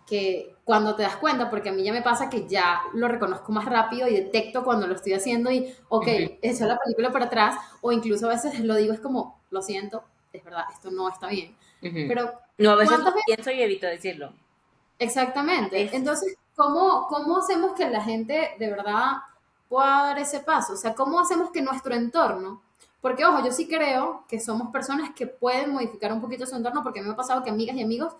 que cuando te das cuenta, porque a mí ya me pasa que ya lo reconozco más rápido y detecto cuando lo estoy haciendo y, ok, Ujú. echo la película para atrás o incluso a veces lo digo, es como, lo siento, es verdad, esto no está bien. Ujú. Pero, No, a veces lo ¿cuántas veces? pienso y evito decirlo. A Exactamente. veces. Entonces, ¿cómo hacemos que la gente de verdad pueda dar ese paso? O sea, ¿cómo hacemos que nuestro entorno, porque ojo, yo sí creo que somos personas que pueden modificar un poquito su entorno, porque a mí me ha pasado que amigas y amigos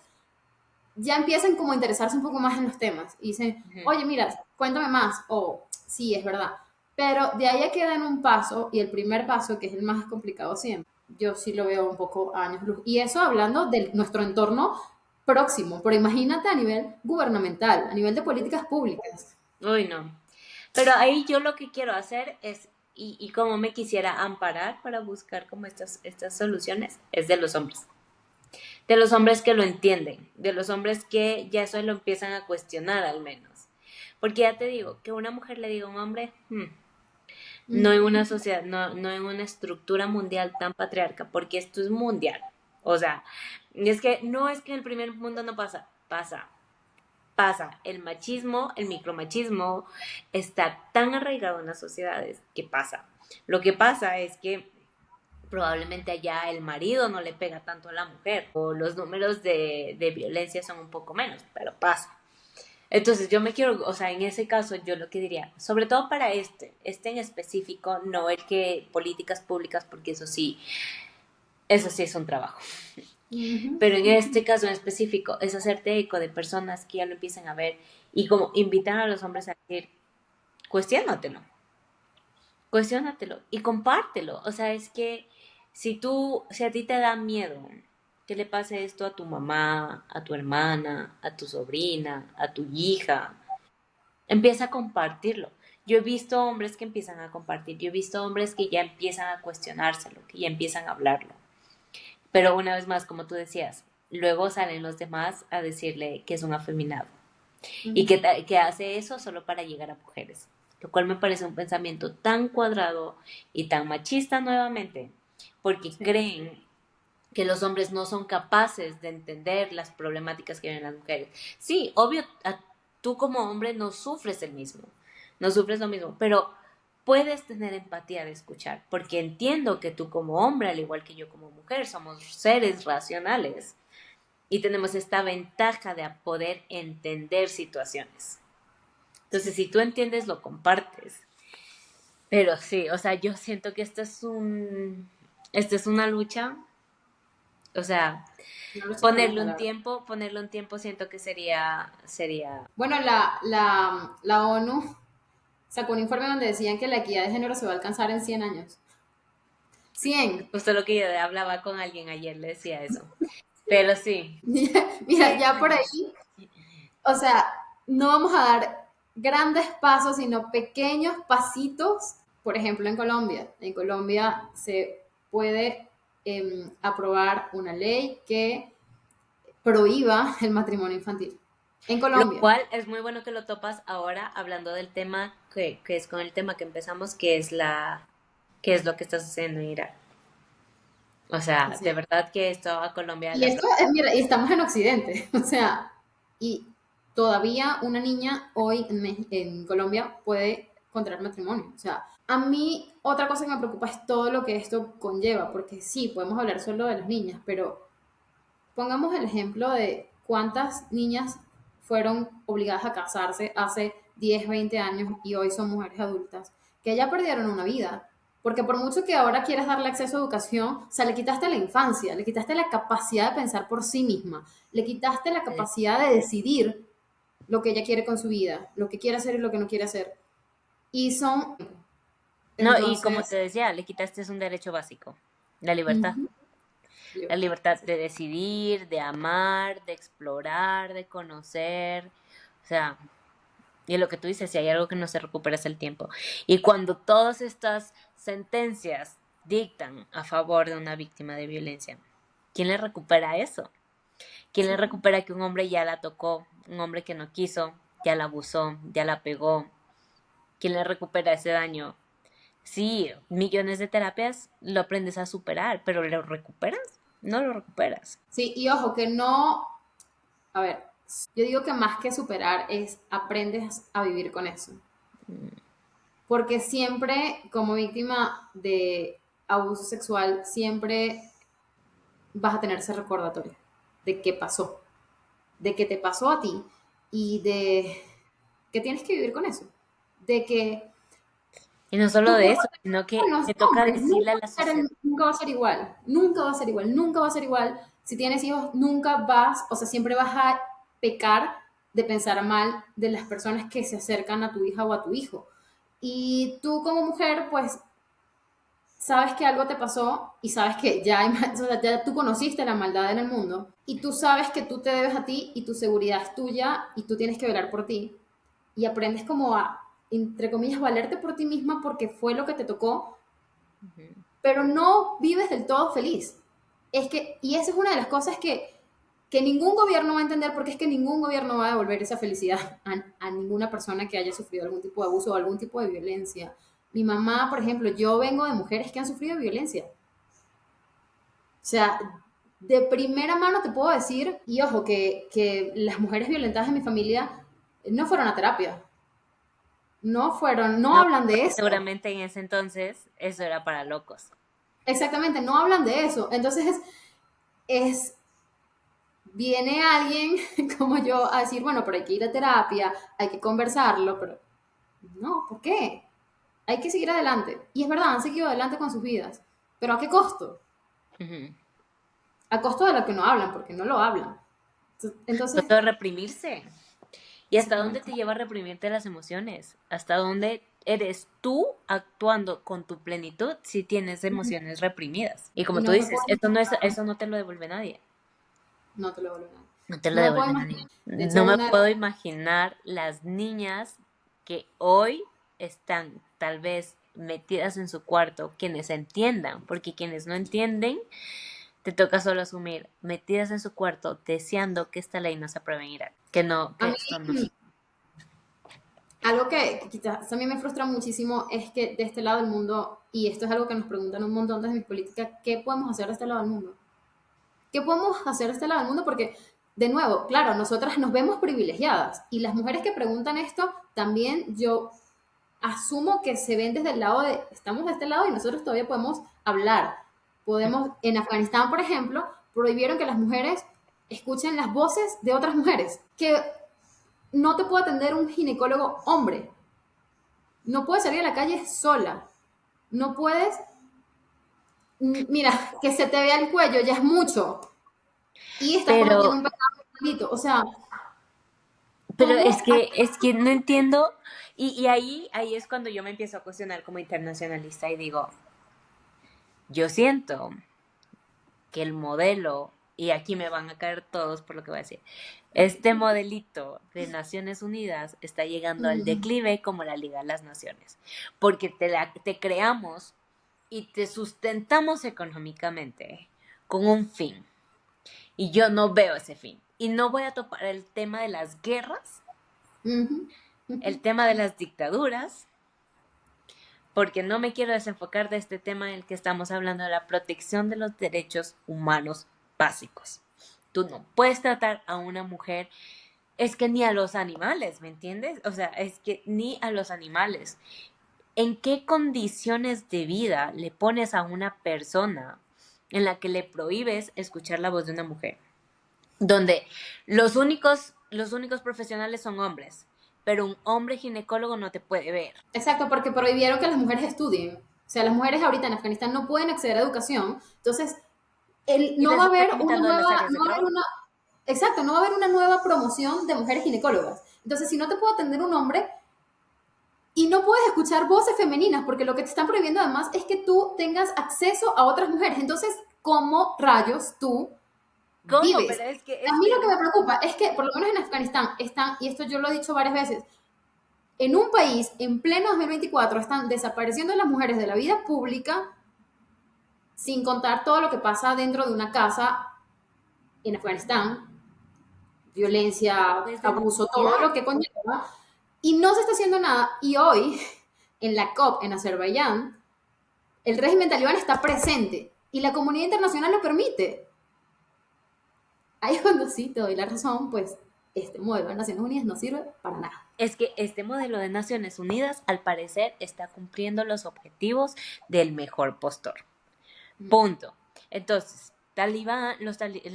ya empiezan como a interesarse un poco más en los temas y dicen, Ujú. oye, mira, cuéntame más, o sí, es verdad. Pero de ahí a que den un paso, y el primer paso, que es el más complicado siempre, yo sí lo veo un poco a años luz. Y eso hablando de nuestro entorno próximo, pero imagínate a nivel gubernamental, a nivel de políticas públicas. Uy, no. Pero ahí yo lo que quiero hacer es y cómo me quisiera amparar para buscar como estas soluciones es de los hombres que lo entienden, de los hombres que ya eso lo empiezan a cuestionar al menos. Porque ya te digo, que una mujer le diga a un hombre, no en una sociedad, no en una estructura mundial tan patriarca, porque esto es mundial. O sea, es que no es que en el primer mundo no pasa, pasa. El machismo, el micromachismo está tan arraigado en las sociedades que pasa. Lo que pasa es que probablemente allá el marido no le pega tanto a la mujer o los números de violencia son un poco menos, pero pasa. Entonces yo me quiero, o sea, en ese caso yo lo que diría, sobre todo para este en específico, no el que políticas públicas, porque eso sí es un trabajo. Ujú. Pero en este caso en específico es hacerte eco de personas que ya lo empiezan a ver y como invitar a los hombres a decir, cuestiónatelo, cuestiónatelo y compártelo. O sea, es que si a ti te da miedo que le pase esto a tu mamá, a tu hermana, a tu sobrina, a tu hija, empieza a compartirlo. Yo he visto hombres que empiezan a compartir, yo he visto hombres que ya empiezan a cuestionárselo, que ya empiezan a hablarlo. Pero una vez más, como tú decías, luego salen los demás a decirle que es un afeminado y Ujú. que hace eso solo para llegar a mujeres, lo cual me parece un pensamiento tan cuadrado y tan machista nuevamente, porque Sí. creen que los hombres no son capaces de entender las problemáticas que viven las mujeres. Sí, obvio, tú como hombre no sufres el mismo, no sufres lo mismo, pero puedes tener empatía de escuchar, porque entiendo que tú como hombre, al igual que yo como mujer, somos seres racionales y tenemos esta ventaja de poder entender situaciones. Entonces, si tú entiendes, lo compartes. Pero sí, o sea, yo siento que esto es una lucha, o sea, No lo sabemos, la verdad. ponerle un tiempo siento que sería, Bueno, la ONU sacó un informe donde decían que la equidad de género se va a alcanzar en 100 años. 100. justo lo que yo hablaba con alguien ayer, le decía eso. Pero sí, Mira, ya por ahí, o sea, no vamos a dar grandes pasos, sino pequeños pasitos. Por ejemplo, en Colombia. En Colombia se puede aprobar una ley que prohíba el matrimonio infantil. En lo Colombia. cual es muy bueno que lo topas ahora hablando del tema que es con el tema que empezamos, que es lo que está sucediendo en Irak. O sea, Así de es. verdad que esto a Colombia Y la esto es, mira, y estamos en Occidente, o sea, y todavía una niña hoy en Colombia puede contraer matrimonio. O sea, a mí otra cosa que me preocupa es todo lo que esto conlleva, porque sí, podemos hablar solo de las niñas, pero pongamos el ejemplo de cuántas niñas fueron obligadas a casarse hace 10, 20 años y hoy son mujeres adultas, que ya perdieron una vida. Porque por mucho que ahora quieras darle acceso a educación, o sea, le quitaste la infancia, le quitaste la capacidad de pensar por sí misma, le quitaste la capacidad de decidir lo que ella quiere con su vida, lo que quiere hacer y lo que no quiere hacer. Y son, No, y como te entonces, decía, le quitaste un derecho básico, la libertad. ujú, La libertad. libertad Sí. de decidir, de amar, de explorar, de conocer. O sea, y lo que tú dices, si hay algo que no se recupera es el tiempo. Y cuando todas estas sentencias dictan a favor de una víctima de violencia, ¿quién le recupera eso? ¿Quién le Sí. recupera que un hombre ya la tocó, un hombre que no quiso, ya la abusó, ya la pegó? ¿Quién le recupera ese daño? Sí, millones de terapias lo aprendes a superar, pero ¿lo recuperas? No lo recuperas. Sí, y ojo, que no, a ver, yo digo que más que superar es aprendes a vivir con eso. Porque siempre, como víctima de abuso sexual, siempre vas a tener ese recordatorio de qué pasó, de qué te pasó a ti y de que tienes que vivir con eso. De que Y no solo tu de cuerpo eso, sino con que los te toca hombres decirle a la sociedad. nunca va a ser igual, nunca va a ser igual, nunca va a ser igual. Si tienes hijos, nunca vas, o sea, siempre vas a pecar de pensar mal de las personas que se acercan a tu hija o a tu hijo. Y tú como mujer, pues sabes que algo te pasó y sabes que ya, o sea, ya tú conociste la maldad en el mundo y tú sabes que tú te debes a ti y tu seguridad es tuya y tú tienes que velar por ti y aprendes como a entre comillas, valerte por ti misma porque fue lo que te tocó, Ujú. pero no vives del todo feliz. Y esa es una de las cosas que ningún gobierno va a entender, porque es que ningún gobierno va a devolver esa felicidad a ninguna persona que haya sufrido algún tipo de abuso o algún tipo de violencia. Mi mamá, por ejemplo, yo vengo de mujeres que han sufrido violencia. O sea, de primera mano te puedo decir, y ojo, que las mujeres violentadas en mi familia no fueron a terapia. No fueron, no No, hablan de porque eso. seguramente en ese entonces eso era para locos. Exactamente, no hablan de eso. Entonces, es, viene alguien como yo a decir, bueno, pero hay que ir a terapia, hay que conversarlo, pero no, ¿por qué? Hay que seguir adelante. Y es verdad, han seguido adelante con sus vidas, pero ¿a qué costo? Ujú. A costo de lo que no hablan, porque no lo hablan. Entonces, Todo reprimirse. ¿Y hasta dónde exactamente. te lleva a reprimirte las emociones? ¿Hasta dónde eres tú actuando con tu plenitud si tienes emociones reprimidas? Y Y como tú no me dices, puedo eso no te lo devuelve nadie. no te lo vuelvo a dar. No te lo No me puedo devuelve imaginar. nadie. De hecho, No me puedo imaginar las niñas que hoy están tal vez metidas en su cuarto, quienes entiendan, porque quienes no entienden, te toca solo asumir, metidas en su cuarto, deseando que esta ley no se apruebe en Irak, que no, a que mí, esto no. algo que quizás también me frustra muchísimo es que de este lado del mundo, y esto es algo que nos preguntan un montón desde mis políticas, ¿qué podemos hacer de este lado del mundo? ¿Qué podemos hacer de este lado del mundo? Porque, de nuevo, claro, nosotras nos vemos privilegiadas y las mujeres que preguntan esto, también yo asumo que se ven desde el lado de, estamos de este lado y nosotros todavía podemos hablar. Podemos, en Afganistán, por ejemplo, prohibieron que las mujeres escuchen las voces de otras mujeres, que no te puede atender un ginecólogo hombre, no puedes salir a la calle sola, no puedes, mira, que se te vea el cuello ya es mucho y estás cometiendo Pero un pecado maldito, o sea, Pero ¿cómo? es que no entiendo, y ahí es cuando yo me empiezo a cuestionar como internacionalista y digo, yo siento que el modelo, y aquí me van a caer todos por lo que voy a decir, este modelito de Naciones Unidas está llegando al declive como la Liga de las Naciones, porque te creamos y te sustentamos económicamente con un fin, y yo no veo ese fin. Y no voy a topar el tema de las guerras, el tema de las dictaduras, porque no me quiero desenfocar de este tema en el que estamos hablando de la protección de los derechos humanos básicos. Tú no puedes tratar a una mujer, es que ni a los animales, ¿me entiendes? O sea, es que ni a los animales. ¿En qué condiciones de vida le pones a una persona en la que le prohíbes escuchar la voz de una mujer? Donde los únicos profesionales son hombres, pero un hombre ginecólogo no te puede ver. Exacto, porque prohibieron que las mujeres estudien. O sea, las mujeres ahorita en Afganistán no pueden acceder a educación. Entonces, Y no va les a están haber una quitando de las nueva, áreas de no va a haber trabajo. una, exacto, no va a haber una nueva promoción de mujeres ginecólogas. Entonces, si no te puedo atender un hombre y no puedes escuchar voces femeninas, porque lo que te están prohibiendo además es que tú tengas acceso a otras mujeres. Entonces, ¿cómo rayos tú ¿Cómo? vives? Pero A es mí que lo que me preocupa es que, por lo menos en Afganistán, están, y esto yo lo he dicho varias veces, en un país en pleno 2024 están desapareciendo las mujeres de la vida pública, sin contar todo lo que pasa dentro de una casa en Afganistán, violencia, es abuso, todo demasiado. lo que conlleva, y no se está haciendo nada. Y hoy, en la COP en Azerbaiyán, el régimen talibán está presente y la comunidad internacional lo permite. Ahí es cuando sí te doy la razón, pues este modelo de Naciones Unidas no sirve para nada. Es que este modelo de Naciones Unidas, al parecer, está cumpliendo los objetivos del mejor postor. Punto. Entonces, talibán, los Talibán.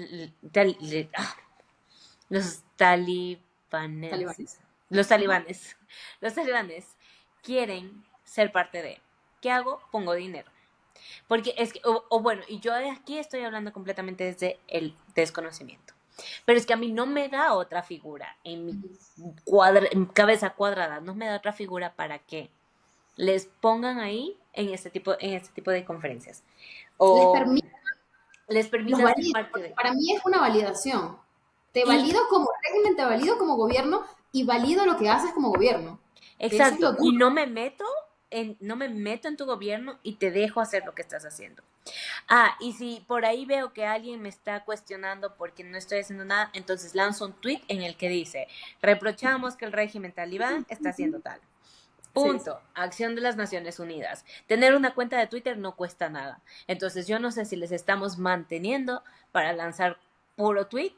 talibanenses, Ajá. los talibanes quieren ser parte de. ¿Qué hago? Pongo dinero. Porque es que, o bueno, y yo aquí estoy hablando completamente desde el desconocimiento. Pero es que a mí no me da otra figura en mi en cabeza cuadrada, no me da otra figura para que les pongan ahí en este tipo de conferencias. Les O permite, les los permitan ser valido, parte porque de. para mí es una validación. Te Y valido como régimen, te valido como gobierno y valido lo que haces como gobierno. Eso es Exacto, lo y duro. no me meto en tu gobierno y te dejo hacer lo que estás haciendo. Ah, y si por ahí veo que alguien me está cuestionando porque no estoy haciendo nada, entonces lanzo un tweet en el que dice, reprochamos que el régimen talibán está haciendo tal. Sí, sí. Punto. Acción de las Naciones Unidas. Tener una cuenta de Twitter no cuesta nada. Entonces yo no sé si les estamos manteniendo para lanzar puro tweet,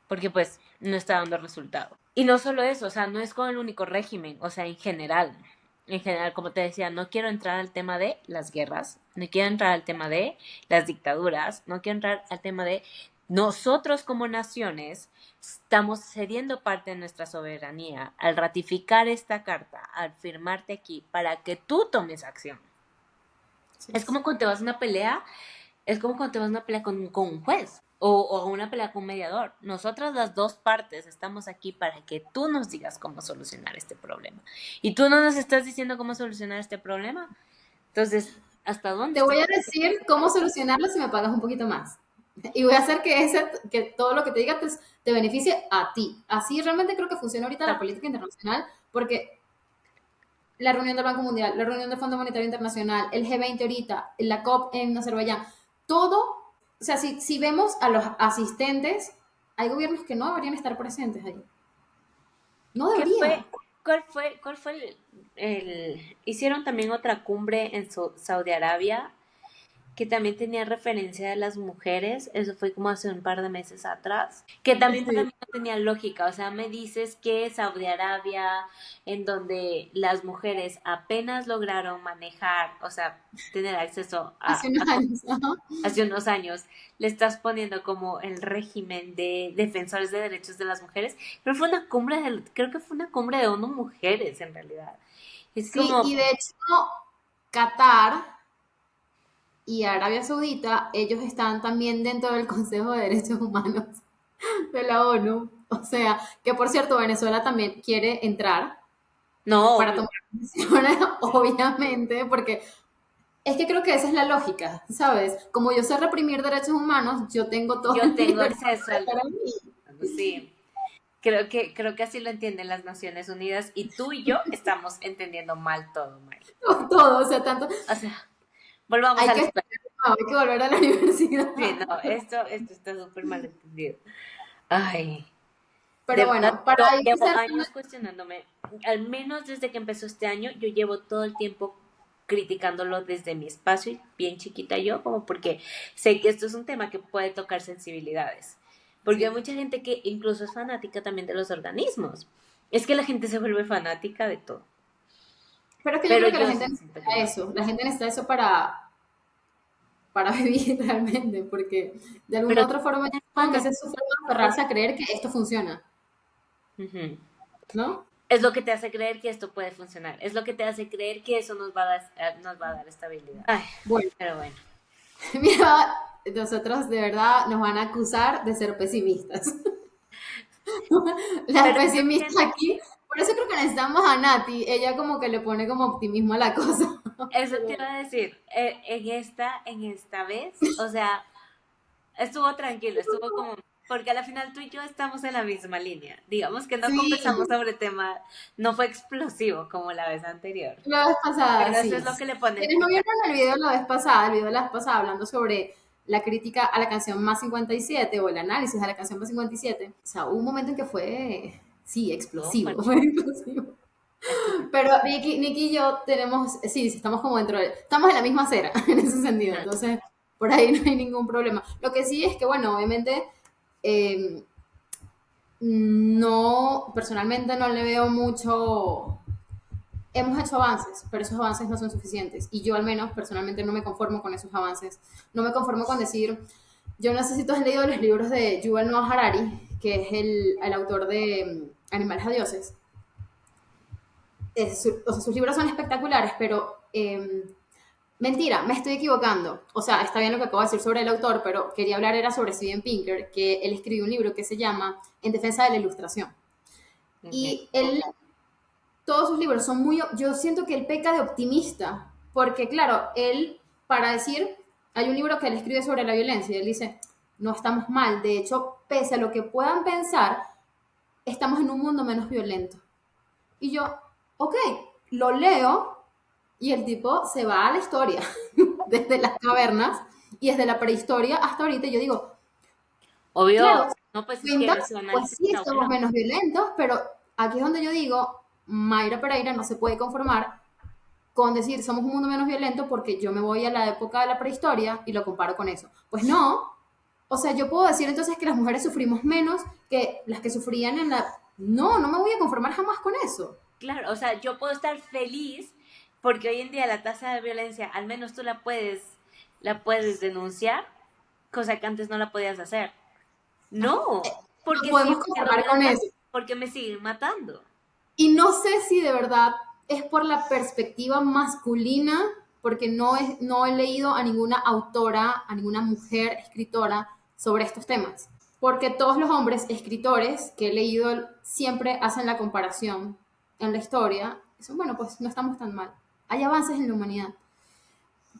porque pues no está dando resultado. Y no solo eso, o sea, no es con el único régimen, o sea, en general, como te decía, no quiero entrar al tema de las guerras, no quiero entrar al tema de las dictaduras, no quiero entrar al tema de nosotros como naciones estamos cediendo parte de nuestra soberanía al ratificar esta carta, al firmarte aquí, para que tú tomes acción. Sí, Es como cuando te vas a una pelea, es como cuando te vas a una pelea con un juez o una pelea con un mediador. Nosotras las dos partes estamos aquí para que tú nos digas cómo solucionar este problema. Y tú no nos estás diciendo cómo solucionar este problema. Entonces, ¿hasta dónde te estás? voy a decir cómo solucionarlo si me pagas un poquito más. Y voy a hacer que todo lo que te diga te beneficie a ti. Así realmente creo que funciona ahorita la política internacional, porque la reunión del Banco Mundial, la reunión del Fondo Monetario Internacional, el G20 ahorita, la COP en Azerbaiyán, todo, o sea, si vemos a los asistentes, hay gobiernos que no deberían estar presentes ahí. No ¿Qué deberían. fue? Cuál fue hicieron también otra cumbre en Saudi Arabia que también tenía referencia de las mujeres, eso fue como hace un par de meses atrás, que también para Sí. mí no tenía lógica, o sea, me dices que Saudi Arabia, en donde las mujeres apenas lograron manejar, o sea, tener acceso Hace unos años. Ajá. hace unos años, le estás poniendo como el régimen de defensores de derechos de las mujeres, pero fue una cumbre creo que fue una cumbre de ONU mujeres en realidad. Es Sí, como, y de hecho, Qatar y Arabia Saudita, ellos están también dentro del Consejo de Derechos Humanos de la ONU. O sea, que por cierto, Venezuela también quiere entrar no, para obvio, tomar decisiones, obviamente, porque es que creo que esa es la lógica, ¿sabes? Como yo sé reprimir derechos humanos, yo tengo toda yo la tengo libertad acceso al para mí. sí. Creo que así lo entienden las Naciones Unidas y tú y yo estamos entendiendo mal todo, Mari. Todo, o sea, tanto, O sea, volvamos hay a la que, escuela. hay que volver a la universidad. Sí, no, esto está súper mal entendido. Ay, de Pero verdad, bueno, para yo ir llevo cerrando, años cuestionándome. Al menos desde que empezó este año, yo llevo todo el tiempo criticándolo desde mi espacio, bien chiquita yo, como porque sé que esto es un tema que puede tocar sensibilidades. Porque hay sí. mucha gente que incluso es fanática también de los organismos. Es que la gente se vuelve fanática de todo. Pero es que yo Pero creo que la yo gente sí siento que necesita no. eso, la gente necesita eso para vivir realmente, porque de alguna Pero u otra forma ¿sabes como que cómo? esa es su forma de aferrarse a creer que esto funciona, Ujú. ¿no? Es lo que te hace creer que esto puede funcionar. Es lo que te hace creer que eso nos va a dar estabilidad. Ay, Bueno, pero bueno. mira, nosotros de verdad nos van a acusar de ser pesimistas. Las Pero yo pesimistas siento, aquí, por eso creo que necesitamos a Nati, ella como que le pone como optimismo a la cosa. eso te Pero, iba a decir, en esta vez, o sea, estuvo tranquilo, estuvo como, porque a la final tú y yo estamos en la misma línea. Digamos que no conversamos sí, sobre tema, no fue explosivo como la vez anterior. la vez pasada, Pero eso sí. es lo que le pone Quienes no vieron picante. el video la vez pasada, el video de la vez pasada hablando sobre la crítica a la canción Más 57 o el análisis a la canción Más 57, o sea, hubo un momento en que fue, sí, Estuvo explosivo, fuerte, fue explosivo. estuvo. Pero Nicky y yo tenemos, sí, sí, estamos como estamos en la misma acera en ese sentido, Ujú. entonces por ahí no hay ningún problema. Lo que sí es que, bueno, obviamente, eh, no, personalmente no le veo mucho, hemos hecho avances, pero esos avances no son suficientes. Y yo al menos personalmente no me conformo con esos avances. No me conformo con decir, yo no sé si tú has leído los libros de Yuval Noah Harari, que es el autor de Animales a Dioses. O sea, sus libros son espectaculares, pero mentira, me estoy equivocando. O sea, está bien lo que acabo de decir sobre el autor, pero quería hablar era sobre Steven Pinker, que él escribió un libro que se llama En defensa de la ilustración. Ok. Y él, todos sus libros son muy, yo siento que él peca de optimista, porque claro, él, para decir, hay un libro que él escribe sobre la violencia y él dice, no estamos mal, de hecho, pese a lo que puedan pensar, estamos en un mundo menos violento. Y yo, Ok, lo leo y el tipo se va a la historia, desde las cavernas y desde la prehistoria hasta ahorita. Yo digo, claro, Obvio, no, pues es cuenta, que su pues análisis sí, está somos bueno. menos violentos, pero aquí es donde yo digo, Mayra Pereira no se puede conformar con decir somos un mundo menos violento porque yo me voy a la época de la prehistoria y lo comparo con eso. Pues no. O sea, yo puedo decir entonces que las mujeres sufrimos menos que las que sufrían en la... No, no me voy a conformar jamás con eso. Claro, o sea, yo puedo estar feliz porque hoy en día la tasa de violencia, al menos tú la puedes denunciar, cosa que antes no la podías hacer. No, No porque podemos sigo siendo conformar con violenta, eso. porque me siguen matando. Y no sé si de verdad es por la perspectiva masculina, porque no he leído a ninguna autora, a ninguna mujer escritora sobre estos temas. Porque todos los hombres escritores que he leído siempre hacen la comparación en la historia. Eso, bueno, pues no estamos tan mal. Hay avances en la humanidad.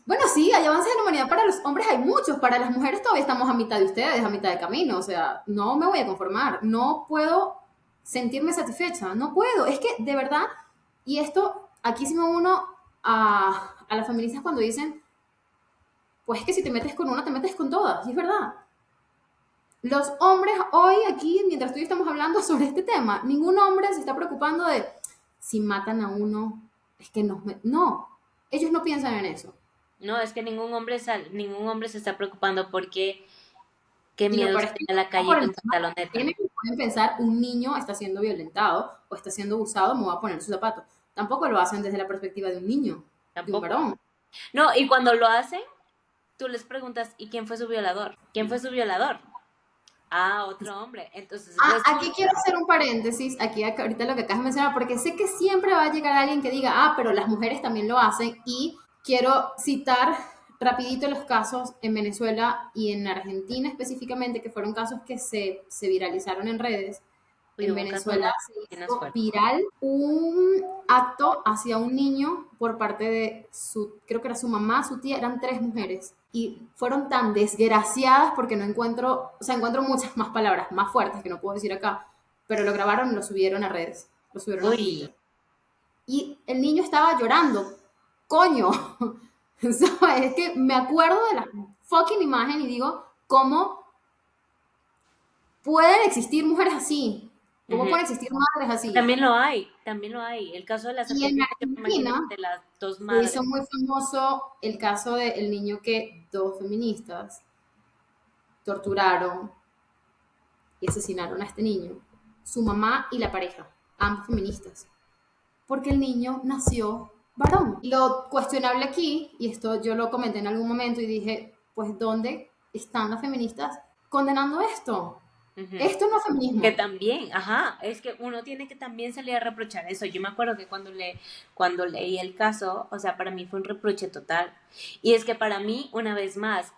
Bueno, sí, hay avances en la humanidad para los hombres, hay muchos. Para las mujeres todavía estamos a mitad de ustedes, a mitad de camino. O sea, no me voy a conformar. No puedo sentirme satisfecha. No puedo. Es que, de verdad, y esto, aquí sí me uno a las feministas cuando dicen, pues es que si te metes con una, te metes con todas. Y es verdad. Los hombres hoy aquí, mientras tú y yo estamos hablando sobre este tema, ningún hombre se está preocupando de si matan a uno, es que nos... No, ellos no piensan en eso. No, es que ningún hombre se está preocupando porque qué Y lo miedo peor es salir que a la no calle por el con tema que pantaloneta. tienen, pueden pensar un niño está siendo violentado o está siendo abusado, me voy a poner su zapato. Tampoco lo hacen desde la perspectiva de un niño, de un Tampoco. varón. No, y cuando lo hacen, tú les preguntas, ¿y quién fue su violador? ¿Quién fue su violador? Ah, otro hombre. Entonces Aquí quiero resulta, hacer un paréntesis, aquí ahorita lo que acabas de mencionar, porque sé que siempre va a llegar alguien que diga, pero las mujeres también lo hacen, y quiero citar rapidito los casos en Venezuela y en Argentina específicamente, que fueron casos que se viralizaron en redes. uy, En hubo un caso en Venezuela se Argentina hizo fuerte. viral un acto hacia un niño por parte de su, creo que era su mamá, su tía, eran tres mujeres. Y fueron tan desgraciadas porque no encuentro, o sea, encuentro muchas más palabras, más fuertes que no puedo decir acá, pero lo grabaron y lo subieron a redes, lo subieron a Uy, Twitter. Y el niño estaba llorando, coño, ¿sabes? Es que me acuerdo de la fucking imagen y digo, ¿cómo pueden existir mujeres así? ¿Cómo ujú. pueden existir madres así? También lo hay, también lo hay. El caso de las Y en Argentinas, yo me imagino Argentina que de las dos se hizo madres. muy famoso el caso del niño que dos feministas torturaron y asesinaron a este niño, su mamá y la pareja, ambos feministas, porque el niño nació varón. Lo cuestionable aquí, y esto yo lo comenté en algún momento y dije, pues ¿dónde están las feministas condenando esto? Ujú. Esto no es Que feminismo. también, ajá, es que uno tiene que también salir a reprochar eso. Yo me acuerdo que cuando leí el caso, o sea, para mí fue un reproche total. Y es que para mí, una vez más,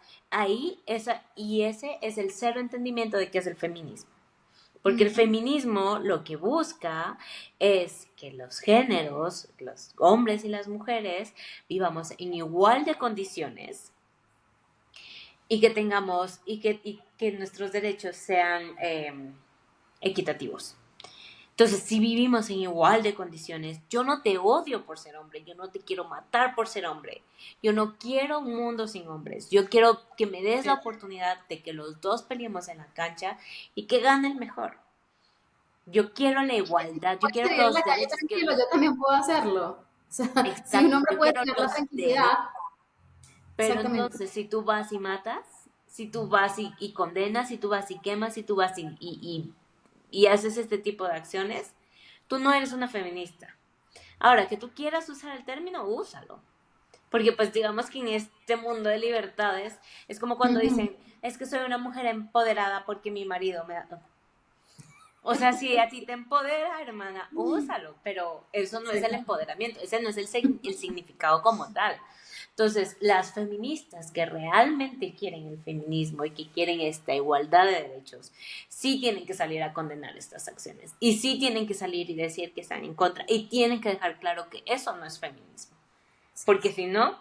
ese es el cero entendimiento de qué es el feminismo. Porque el Ujú. feminismo lo que busca es que los géneros, los hombres y las mujeres, vivamos en igual de condiciones y que tengamos, y que nuestros derechos sean equitativos. Entonces, si vivimos en igual de condiciones, yo no te odio por ser hombre, yo no te quiero matar por ser hombre, yo no quiero un mundo sin hombres, yo quiero que me des la oportunidad de que los dos peleemos en la cancha y que gane el mejor. Yo quiero la igualdad, yo Puedes quiero salir en la los calle derechos que... tranquilo, yo también puedo hacerlo. O sea, si un Exacto, hombre yo puede quiero tener la los tranquilidad, derechos. Pero exactamente. entonces, si tú vas y matas, si tú vas y condenas, si tú vas y quemas, si tú vas y haces este tipo de acciones, tú no eres una feminista. Ahora, que tú quieras usar el término, úsalo. Porque pues digamos que en este mundo de libertades es como cuando Ujú. dicen, es que soy una mujer empoderada porque mi marido me da... O sea, si a ti te empodera, hermana, úsalo, pero eso no es el Exactamente. empoderamiento, ese no es el significado como tal. Entonces, las feministas que realmente quieren el feminismo y que quieren esta igualdad de derechos, sí tienen que salir a condenar estas acciones y sí tienen que salir y decir que están en contra y tienen que dejar claro que eso no es feminismo, porque si no,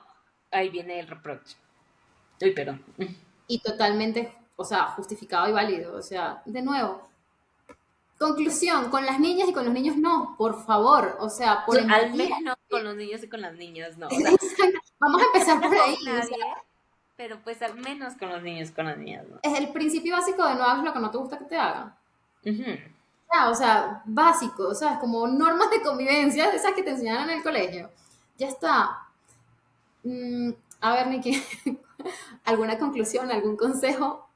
ahí viene el reproche. Uy, perdón. Y totalmente, o sea, justificado y válido. O sea, de nuevo, Conclusión, con las niñas y con los niños no, por favor, o sea, por Al empatía. menos con los niños y con las niñas, no. O sea, Exacto. Vamos a empezar por con ahí, o sea, nadie, pero pues al menos con los niños y con las niñas, ¿no? es el principio básico de no hagas lo que no te gusta que te hagan. Ujú. Ya, o sea, básico, o sea, es como normas de convivencia, esas que te enseñaron en el colegio. Ya está. Mm, a ver, Nikki, ¿alguna conclusión, algún consejo?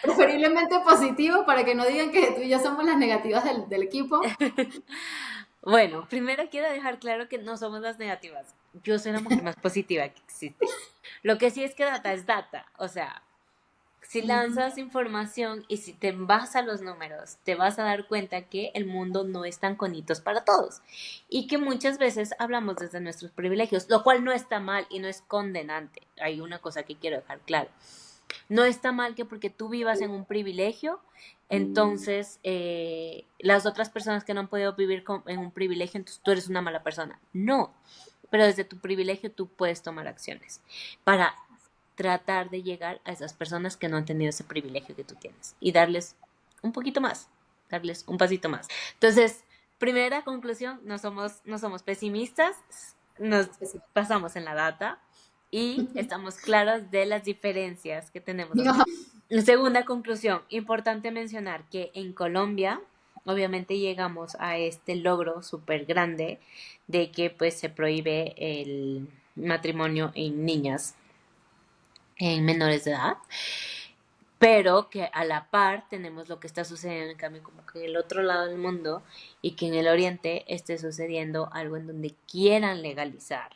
Preferiblemente positivo para que no digan que tú y yo somos las negativas del equipo. Bueno, primero quiero dejar claro que no somos las negativas. Yo soy la mujer más positiva que existe. Lo que sí es que data es data. O sea, si Ujú. lanzas información y si te vas a los números, te vas a dar cuenta que el mundo no es tan conitos para todos y que muchas veces hablamos desde nuestros privilegios, lo cual no está mal y no es condenante. Hay una cosa que quiero dejar claro. No está mal que porque tú vivas en un privilegio, entonces las otras personas que no han podido vivir en un privilegio, entonces tú eres una mala persona. No, pero desde tu privilegio tú puedes tomar acciones para tratar de llegar a esas personas que no han tenido ese privilegio que tú tienes y darles un poquito más, darles un pasito más. Entonces, primera conclusión, no somos pesimistas, nos basamos en la data y estamos claros de las diferencias que tenemos. No, Segunda conclusión, importante mencionar que en Colombia, obviamente llegamos a este logro súper grande de que pues se prohíbe el matrimonio en niñas, en menores de edad, pero que a la par tenemos lo que está sucediendo en cambio como que en el otro lado del mundo y que en el oriente esté sucediendo algo en donde quieran legalizar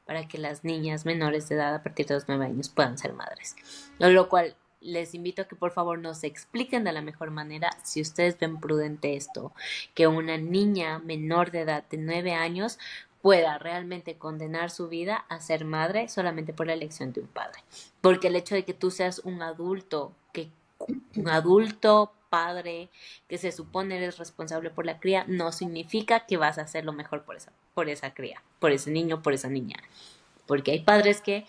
para que las niñas menores de edad a partir de los 9 años puedan ser madres. Lo cual les invito a que por favor nos expliquen de la mejor manera si ustedes ven prudente esto, que una niña menor de edad de 9 años pueda realmente condenar su vida a ser madre solamente por la elección de un padre. Porque el hecho de que tú seas un adulto padre que se supone eres responsable por la cría, no significa que vas a hacer lo mejor por esa cría, por ese niño, por esa niña. Porque hay padres que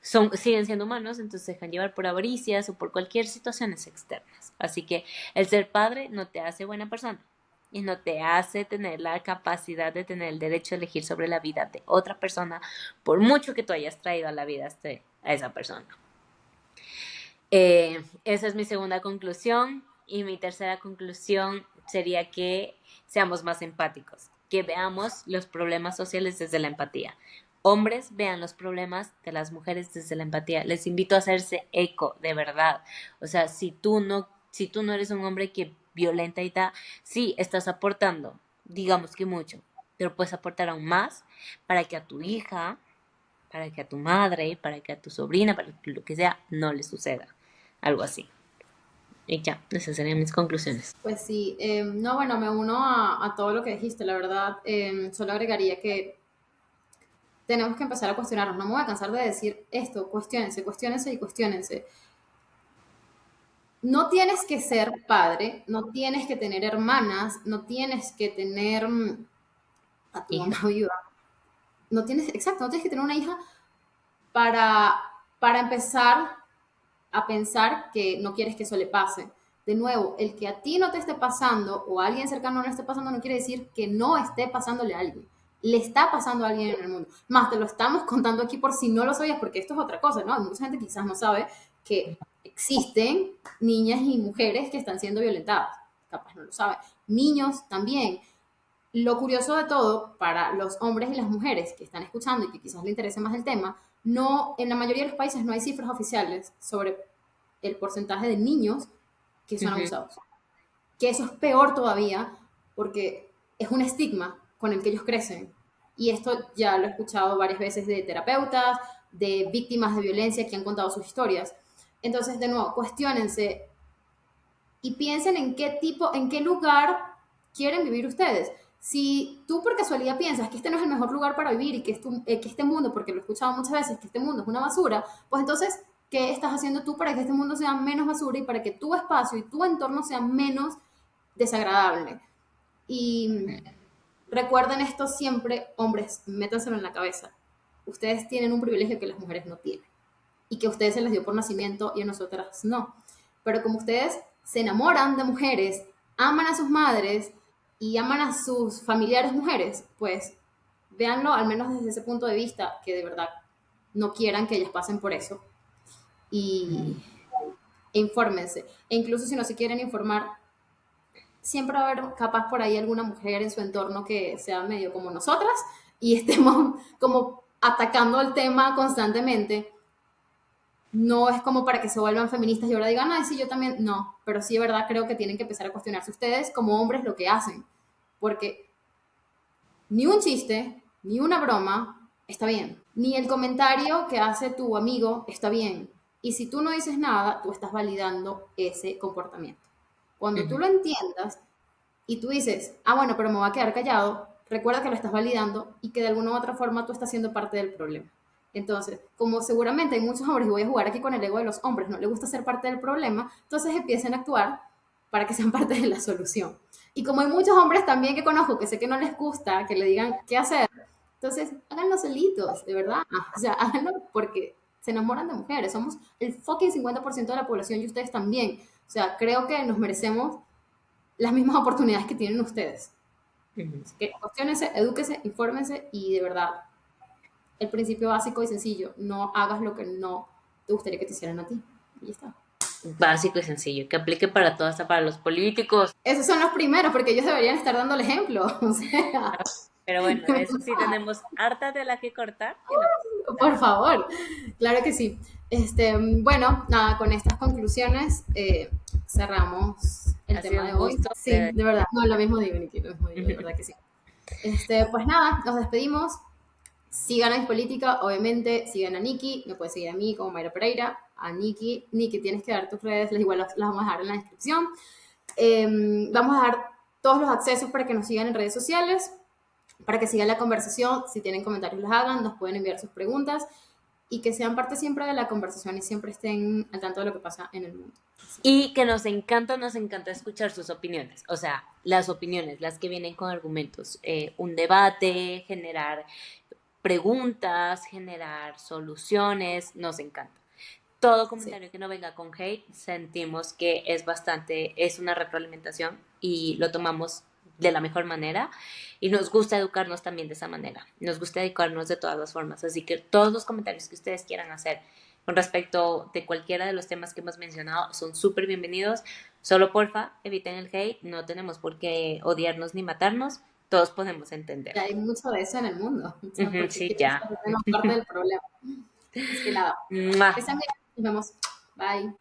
siguen siendo humanos, entonces se dejan llevar por avaricias o por cualquier situaciones externas. Así que el ser padre no te hace buena persona y no te hace tener la capacidad de tener el derecho a elegir sobre la vida de otra persona, por mucho que tú hayas traído a la vida a esa persona. Esa es mi segunda conclusión. Y mi tercera conclusión sería que seamos más empáticos, que veamos los problemas sociales desde la empatía. Hombres, vean los problemas de las mujeres desde la empatía. Les invito a hacerse eco, de verdad. O sea, si tú no eres un hombre que violenta y da, sí, estás aportando, digamos que mucho, pero puedes aportar aún más para que a tu hija, para que a tu madre, para que a tu sobrina, para que lo que sea, no le suceda algo así. Y ya, esas serían mis conclusiones. pues sí, no, bueno, me uno a todo lo que dijiste, la verdad, solo agregaría que tenemos que empezar a cuestionarnos, no me voy a cansar de decir esto, cuestionense, cuestionense y cuestionense. No tienes que ser padre, no tienes que tener hermanas, no tienes que tener a tu mamá Hija. viva, no tienes, exacto, no tienes que tener una hija para, para empezar a pensar que no quieres que eso le pase. De nuevo, el que a ti no te esté pasando o a alguien cercano no le esté pasando no quiere decir que no esté pasándole a alguien. Le está pasando a alguien en el mundo. Más te lo estamos contando aquí por si no lo sabías, porque esto es otra cosa, ¿no? Hay mucha gente quizás no sabe que existen niñas y mujeres que están siendo violentadas. Capaz no lo sabe. Niños también. Lo curioso de todo, para los hombres y las mujeres que están escuchando y que quizás les interese más el tema, no, en la mayoría de los países no hay cifras oficiales sobre el porcentaje de niños que son Ujú. abusados. Que eso es peor todavía porque es un estigma con el que ellos crecen. Y esto ya lo he escuchado varias veces de terapeutas, de víctimas de violencia que han contado sus historias. Entonces, de nuevo, cuestionense y piensen en qué tipo, en qué lugar quieren vivir ustedes. Si tú por casualidad piensas que este no es el mejor lugar para vivir y que este mundo, porque lo he escuchado muchas veces, que este mundo es una basura, pues entonces, ¿qué estás haciendo tú para que este mundo sea menos basura y para que tu espacio y tu entorno sea menos desagradable? Y recuerden esto siempre, hombres, métanselo en la cabeza. Ustedes tienen un privilegio que las mujeres no tienen y que a ustedes se les dio por nacimiento y a nosotras no. Pero como ustedes se enamoran de mujeres aman a sus madres y aman a sus familiares mujeres, pues véanlo al menos desde ese punto de vista, que de verdad no quieran que ellas pasen por eso. Y e infórmense. E incluso si no se quieren informar, siempre va a haber capaz por ahí alguna mujer en su entorno que sea medio como nosotras y estemos como atacando el tema constantemente. No es como para que se vuelvan feministas y ahora digan, ay, sí, yo también, no, pero sí de verdad creo que tienen que empezar a cuestionarse ustedes como hombres lo que hacen, porque ni un chiste, ni una broma está bien, ni el comentario que hace tu amigo está bien, y si tú no dices nada, tú estás validando ese comportamiento. Cuando tú Ujú. lo entiendas y tú dices, ah, bueno, pero me voy a quedar callado, recuerda que lo estás validando y que de alguna u otra forma tú estás siendo parte del problema. Entonces, como seguramente hay muchos hombres, y voy a jugar aquí con el ego de los hombres, no les gusta ser parte del problema, entonces empiecen a actuar para que sean parte de la solución. Y como hay muchos hombres también que conozco que sé que no les gusta que le digan qué hacer, entonces háganlo solitos, de verdad. O sea, háganlo porque se enamoran de mujeres. Somos el fucking 50% de la población y ustedes también. O sea, creo que nos merecemos las mismas oportunidades que tienen ustedes. Ujú. Así que cuestionense, edúquense, infórmense y de verdad, el principio básico y sencillo, no hagas lo que no te gustaría que te hicieran a ti. Y ya está. Básico y sencillo, que aplique para todo, hasta para los políticos. Esos son los primeros, porque ellos deberían estar dando el ejemplo. O sea, Pero bueno, de eso sí tenemos harta tela que cortar. Que no. por favor, claro que sí. Bueno, nada, con estas conclusiones cerramos el Ha sido tema de un hoy. gusto. Sí, de verdad, no, lo mismo digo, Nikki, lo mismo digo, de verdad que sí. Pues nada, nos despedimos. Sigan a Mis Política, obviamente, sigan a Nikki, me puedes seguir a mí como Mayra Pereira, a Nikki. Nikki, tienes que dar tus redes, las igual las vamos a dejar en la descripción. Vamos a dar todos los accesos para que nos sigan en redes sociales, para que sigan la conversación, si tienen comentarios los hagan, nos pueden enviar sus preguntas y que sean parte siempre de la conversación y siempre estén al tanto de lo que pasa en el mundo. Así que, Y que nos encanta escuchar sus opiniones, o sea, las opiniones, las que vienen con argumentos, un debate, generar preguntas, generar soluciones, nos encanta. Todo sí. comentario que no venga con hate, sentimos que es bastante, es una retroalimentación y lo tomamos de la mejor manera y nos gusta educarnos también de esa manera, nos gusta educarnos de todas las formas, así que todos los comentarios que ustedes quieran hacer con respecto de cualquiera de los temas que hemos mencionado son súper bienvenidos, solo porfa, eviten el hate, no tenemos por qué odiarnos ni matarnos, todos podemos Ya entender. hay mucho de eso en el mundo, o sea, Ujú, porque sí, quieren ya. ser menos parte del problema. Así que nada, Mua. que estén bien, nos vemos. Bye.